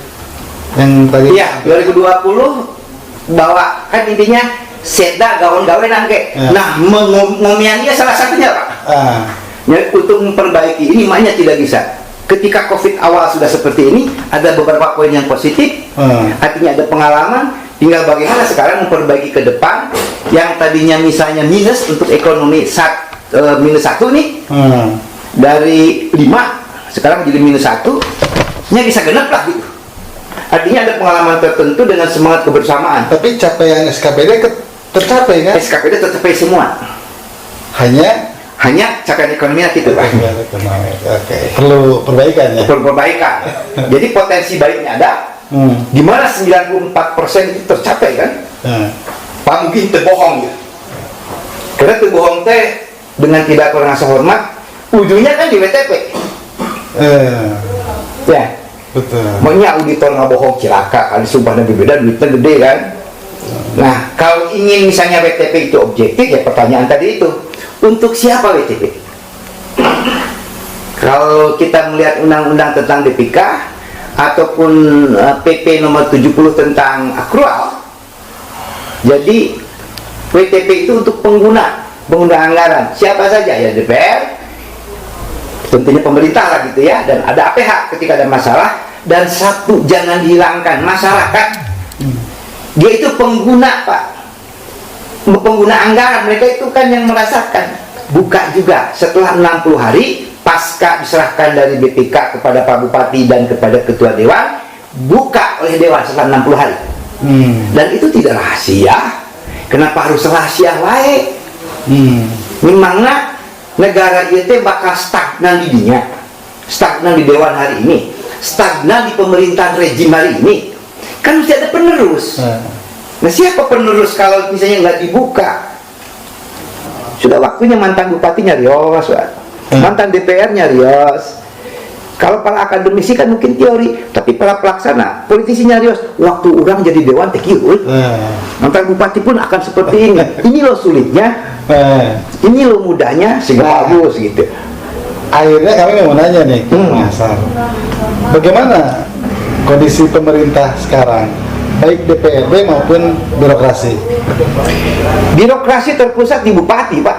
yang tadi. Iya, 2020 bahwa kan intinya seda gaun-gaun nangke. Ya. Nah, ngomiannya salah satunya Pak. Ya, untuk memperbaiki ini makanya tidak bisa. Ketika COVID awal sudah seperti ini, ada beberapa poin yang positif, artinya ada pengalaman. Tinggal bagaimana sekarang memperbaiki ke depan. Yang tadinya misalnya minus untuk ekonomi minus 1 nih, dari 5 sekarang jadi minus 1, nya bisa genap lah gitu. Artinya ada pengalaman tertentu dengan semangat kebersamaan. Tapi capaian SKPD tercapai kan? SKPD tercapai semua. Hanya capaian ekonominya gitu Pak. Oke. Perlu perbaikan ya? Perlu perbaikan. Jadi potensi baiknya ada. Di mana 94% itu tercapai kan? Pak mungkin terbohong ya. Karena terbohong teh dengan tidak rasa hormat, ujungnya kan di WTP. Ya. Betul. Makanya auditor nggak bohong cilaka, kali sumpahnya berbeda, duitnya gede kan. Nah, kalau ingin misalnya WTP itu objektif, ya pertanyaan tadi itu, Untuk siapa WTP? Kalau kita melihat undang-undang tentang DPK ataupun PP nomor 70 tentang akrual, jadi WTP itu untuk pengguna anggaran. Siapa saja? Ya DPR, tentunya pemerintah lah gitu ya, dan ada APH ketika ada masalah. Dan satu, jangan dihilangkan, masyarakat. Dia itu pengguna, Pak, pengguna anggaran. Mereka itu kan yang merasakan. Buka juga setelah 60 hari pasca diserahkan dari BPK kepada Pak Bupati dan kepada Ketua Dewan, buka oleh Dewan setelah 60 hari. Dan itu tidak rahasia. Kenapa harus rahasia wae? Memangnya negara itu bakal stagnan di dinya, stagnan di Dewan hari ini, stagnan di pemerintahan rejim hari ini. Kan mesti ada penerus. Nah, siapa penerus kalau misalnya nggak dibuka? Sudah waktunya mantan bupati nyarios, mantan DPR nyarios. Kalau para akademisi kan mungkin teori, tapi para pelaksana, politisi nyarios. Waktu orang jadi dewan tekiul, mantan bupati pun akan seperti ini. Ini loh sulitnya, ini loh mudahnya, sehingga bagus gitu. Akhirnya kami mau nanya nih, Mas Har, bagaimana kondisi pemerintah sekarang, baik DPRD maupun birokrasi? Birokrasi terpusat di bupati, Pak.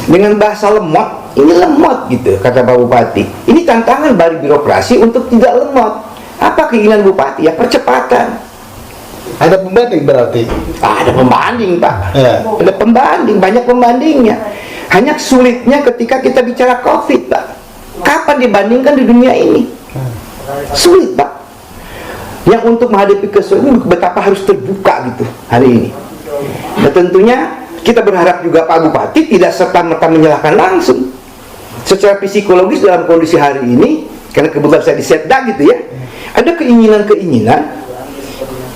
Dengan bahasa lemot, ini lemot gitu, kata Pak Bupati. Ini tantangan bagi birokrasi untuk tidak lemot. Apa keinginan bupati? Ya percepatan. Ada pembanding berarti? Ada pembanding, Pak. Ada pembanding, banyak pembandingnya. Hanya sulitnya ketika kita bicara COVID, Pak. Kapan dibandingkan di dunia ini? Sulit, Pak. Yang untuk menghadapi kesulitan betapa harus terbuka gitu hari ini. Nah, tentunya kita berharap juga Pak Bupati tidak serta-merta menyalahkan langsung. Secara psikologis dalam kondisi hari ini, karena kebetulan saya di Setda gitu ya, ada keinginan-keinginan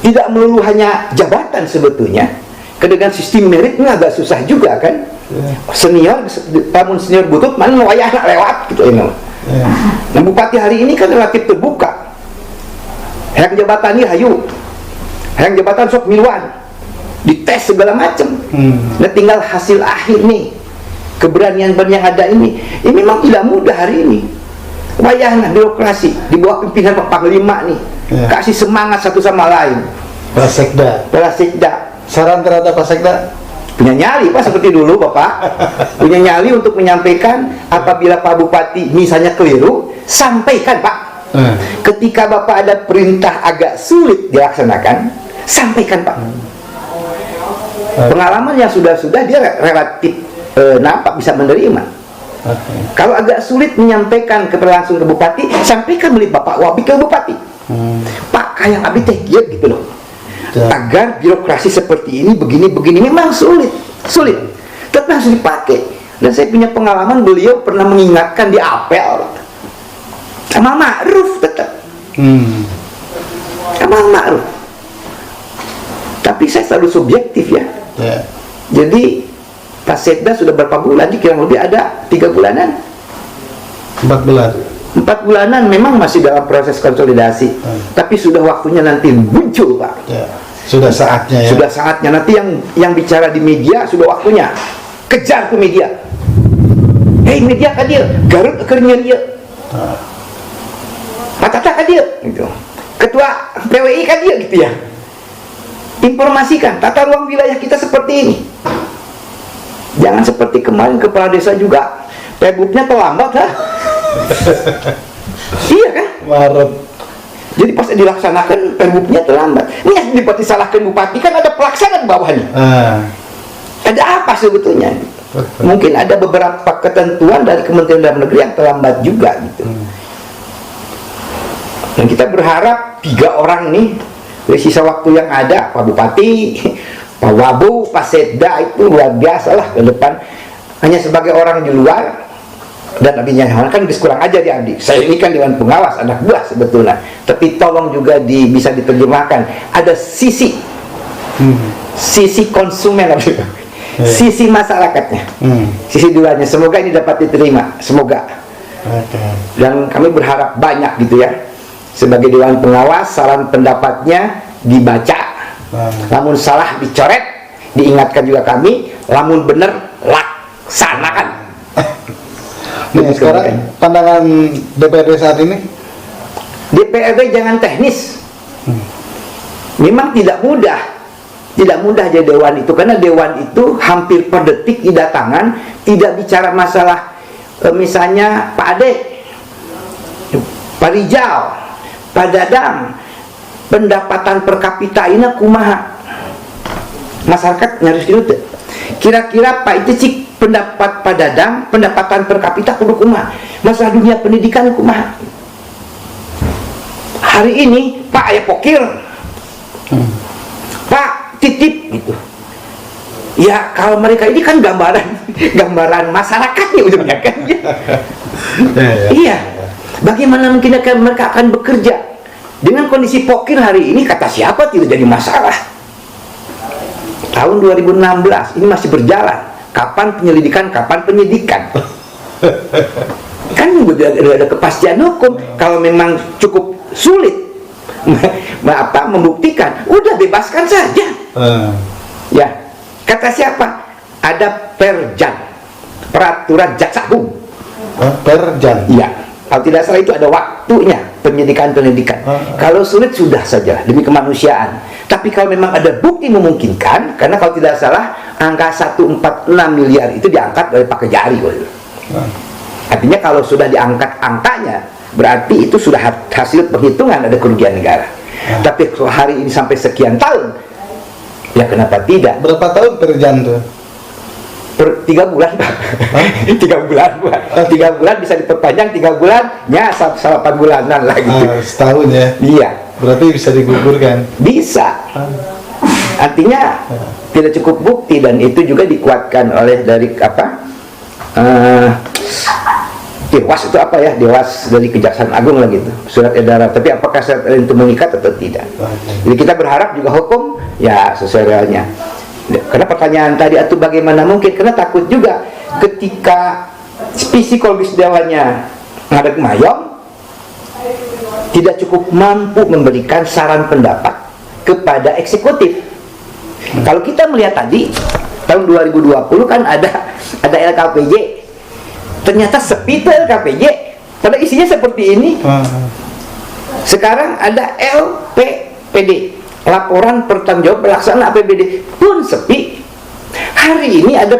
tidak melulu hanya jabatan sebetulnya. Dengan sistem meritnya agak susah juga kan. Senior, namun senior butut mana wayah anak lewat gitu ya. Nah, Bupati hari ini kan relatif terbuka. Yang jabatan ini hayu, yang jabatan sok miluan, dites segala macam. Nah, tinggal hasil akhir nih, keberanian yang ada ini memang tidak mudah hari ini. Wayahna birokrasi di bawah pimpinan Pak Panglima nih, kasih semangat satu sama lain. Pak Sekda. Saran terhadap Pak Sekda? Punya nyali, Pak, seperti dulu Bapak. Punya nyali untuk menyampaikan apabila Pak Bupati misalnya keliru, sampaikan, Pak. Ketika Bapak ada perintah agak sulit dilaksanakan, sampaikan, Pak. Pengalaman yang sudah-sudah dia relatif nampak bisa menerima. Kalau agak sulit menyampaikan langsung ke Bupati, sampaikan beli Bapak Wabi ke Bupati. Pak, kayak abi teh gitu loh. Agar birokrasi seperti ini begini memang sulit, tapi harus dipakai. Dan saya punya pengalaman, beliau pernah mengingatkan di apel sama Ma'ruf tetap. Sama Ma'ruf. Tapi saya selalu subjektif ya. Jadi Pak Sekda sudah berapa bulan? Kurang lebih ada 3 bulanan. 4 bulan. 4 bulanan memang masih dalam proses konsolidasi. Tapi sudah waktunya nanti muncul, Pak. Sudah saatnya ya. Sudah saatnya nanti yang bicara di media sudah waktunya. Kejar ke media. Hei media ka dia, Garut akhirnya dia. Patata ka dia gitu. Ketua PWI ka dia gitu ya. Informasikan tata ruang wilayah kita seperti ini. Jangan seperti kemarin kepala desa juga Pebubnya terlambat lah. Iya kan? Maret. Jadi pas dilaksanakan Pebubnya terlambat. Ini yang disalahkan bupati, kan ada pelaksana di bawahnya. Ada apa sebetulnya? Mungkin ada beberapa ketentuan dari Kementerian Dalam Negeri yang terlambat juga gitu. Dan kita berharap 3 orang nih dari sisa waktu yang ada, Pak Bupati, Pak Wabu, Pak Setda itu luar biasa lah ke depan. Hanya sebagai orang di luar dan abinya kan kurang aja di Abdi. Saya ini kan Dewan Pengawas, anak buah sebetulnya. Tapi tolong juga bisa diterjemahkan. Ada sisi konsumen, sisi masyarakatnya, sisi duanya. Semoga ini dapat diterima, semoga. Dan kami berharap banyak gitu ya. Sebagai Dewan Pengawas, saran pendapatnya dibaca. Lamun salah dicoret, diingatkan juga kami. Lamun benar laksanakan. Nih, sekarang pandangan DPRD saat ini? DPRD jangan teknis. Memang tidak mudah jadi dewan itu, karena dewan itu hampir per detik didatangan, tidak bicara masalah misalnya Pak Ade, Pak Rijal, Pak Dadang, pendapatan per kapita ini kumaha, masyarakat harus diurut. Kira-kira Pak itu cik pendapat Pak Dadang, pendapatan per kapita kudu kumaha, masalah dunia pendidikan kumaha. Hari ini Pak aya pokir, Pak titip gitu. Ya kalau mereka ini kan gambaran masyarakatnya ujungnya kan. Iya. Bagaimana mungkin mereka akan bekerja dengan kondisi pokir hari ini? Kata siapa tidak jadi masalah. Tahun 2016 ini masih berjalan. Kapan penyelidikan, kapan penyidikan? Kan udah ada kepastian hukum. Kalau memang cukup sulit membuktikan, udah bebaskan saja. Ya, kata siapa? Ada perjan, peraturan jaksa agung. Perjan. Iya, kalau tidak salah itu ada waktunya penyidikan. Kalau sulit sudah saja demi kemanusiaan. Tapi kalau memang ada bukti memungkinkan, karena kalau tidak salah angka 146 miliar itu diangkat oleh Pak Kejari. Artinya kalau sudah diangkat angkanya, berarti itu sudah hasil perhitungan ada kerugian negara. Tapi kalau hari ini sampai sekian tahun, ya kenapa tidak? Berapa tahun perjan tuh? Per 3 bulan Pak. 3 bulan Pak. 3 bulan bisa diperpanjang 3 bulan, ya 8 bulanan lagi. Setahun ya? Iya. Berarti bisa digugurkan? Bisa. Artinya tidak cukup bukti, dan itu juga dikuatkan oleh dari apa? Dewas itu apa ya? Dewas dari Kejaksaan Agung lah gitu. Surat edaran. Tapi apakah surat edaran itu mengikat atau tidak? Jadi kita berharap juga hukum ya sesuai realnya. Karena pertanyaan tadi itu bagaimana mungkin? Karena takut juga ketika psikologis dewannya ngadeg mayong, tidak cukup mampu memberikan saran pendapat kepada eksekutif. Kalau kita melihat tadi tahun 2020 kan ada LKPJ, ternyata sepi tuh LKPJ, pada isinya seperti ini. Sekarang ada LPPD, laporan pertanggungjawab pelaksanaan APBD, pun sepi. Hari ini ada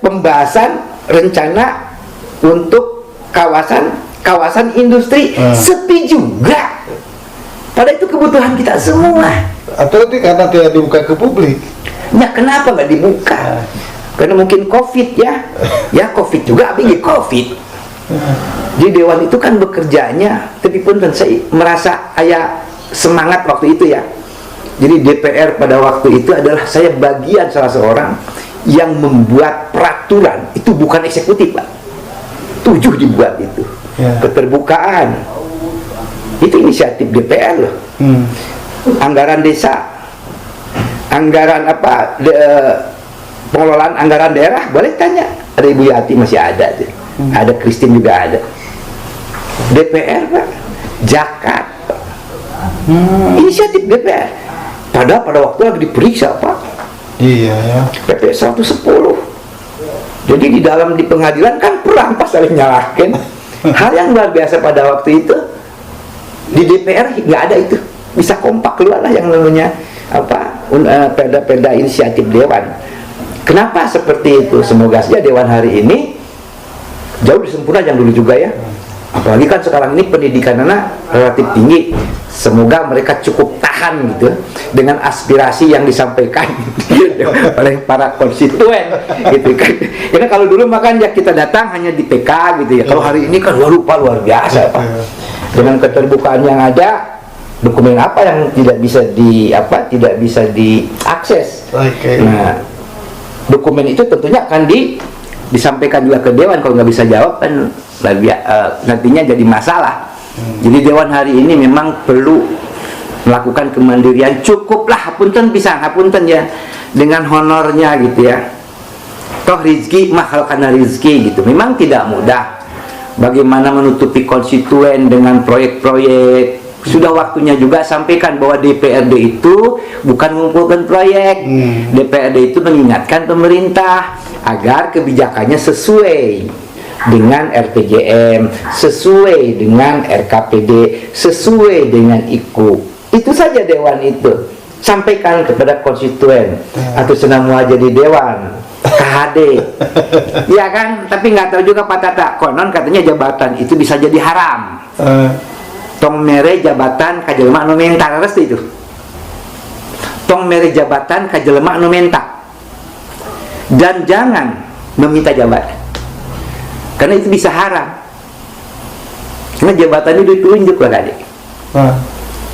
pembahasan rencana untuk kawasan industri, sepi juga. Pada itu kebutuhan kita semua. Atau itu karena tidak dibuka ke publik? Ya kenapa nggak dibuka? Karena mungkin COVID ya. Ya COVID juga, tapi COVID. Di dewan itu kan bekerjanya, tapi pun saya merasa ayah semangat waktu itu ya. Jadi DPR pada waktu itu adalah saya bagian salah seorang yang membuat peraturan. Itu bukan eksekutif Pak. 7 dibuat itu. Keterbukaan. Itu inisiatif DPR loh. Anggaran desa, anggaran apa, pengelolaan anggaran daerah, boleh tanya. Ada Ibu Yati masih ada tuh. Ada Christine juga ada. DPR Pak, zakat. Inisiatif DPR. Padahal pada waktu lagi diperiksa Pak. Iya ya. PP 110. Jadi di pengadilan kan perang pas saling nyalahkan. Hal yang luar biasa pada waktu itu di DPR nggak ada itu. Bisa kompak keluarlah yang namanya apa perda-perda inisiatif dewan. Kenapa seperti itu? Semoga saja dewan hari ini jauh lebih sempurna yang dulu juga ya. Apalagi kan sekarang ini pendidikan anak relatif tinggi. Semoga mereka cukup tahan gitu dengan aspirasi yang disampaikan oleh para konstituen gitu kan. Karena kalau dulu makan ya kita datang hanya di PK gitu ya. Kalau hari ini kan luar biasa Pak. Dengan keterbukaan yang ada, dokumen apa yang tidak bisa diakses. Nah, dokumen itu tentunya akan disampaikan juga ke dewan. Kalau nggak bisa jawab kan nantinya jadi masalah. Jadi dewan hari ini memang perlu melakukan kemandirian. Cukuplah hapunten ya dengan honornya gitu ya. Toh rizki mahal karena rizki gitu. Memang tidak mudah. Bagaimana menutupi konstituen dengan proyek-proyek. Sudah waktunya juga sampaikan bahwa DPRD itu bukan mengumpulkan proyek. DPRD itu mengingatkan pemerintah agar kebijakannya sesuai dengan RPJM, sesuai dengan RKPD, sesuai dengan IKU. Itu saja dewan itu. Sampaikan kepada konstituen atau senang mau jadi dewan KHD, ya kan? Tapi nggak tahu juga Pak Tata. Konon katanya jabatan itu bisa jadi haram. Tong mere jabatan kajelema nu menta resti itu. Tong mere jabatan kajelema nu menta. Dan jangan meminta jabatan, karena itu bisa haram. Karena jabatan itu ditunjuk lah tadi.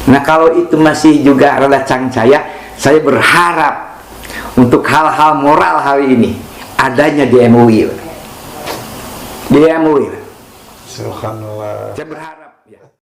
Nah kalau itu masih juga rada cangcaya, saya berharap untuk hal-hal moral hari ini adanya di MUI. Di MUI. Subhanallah. Saya berharap.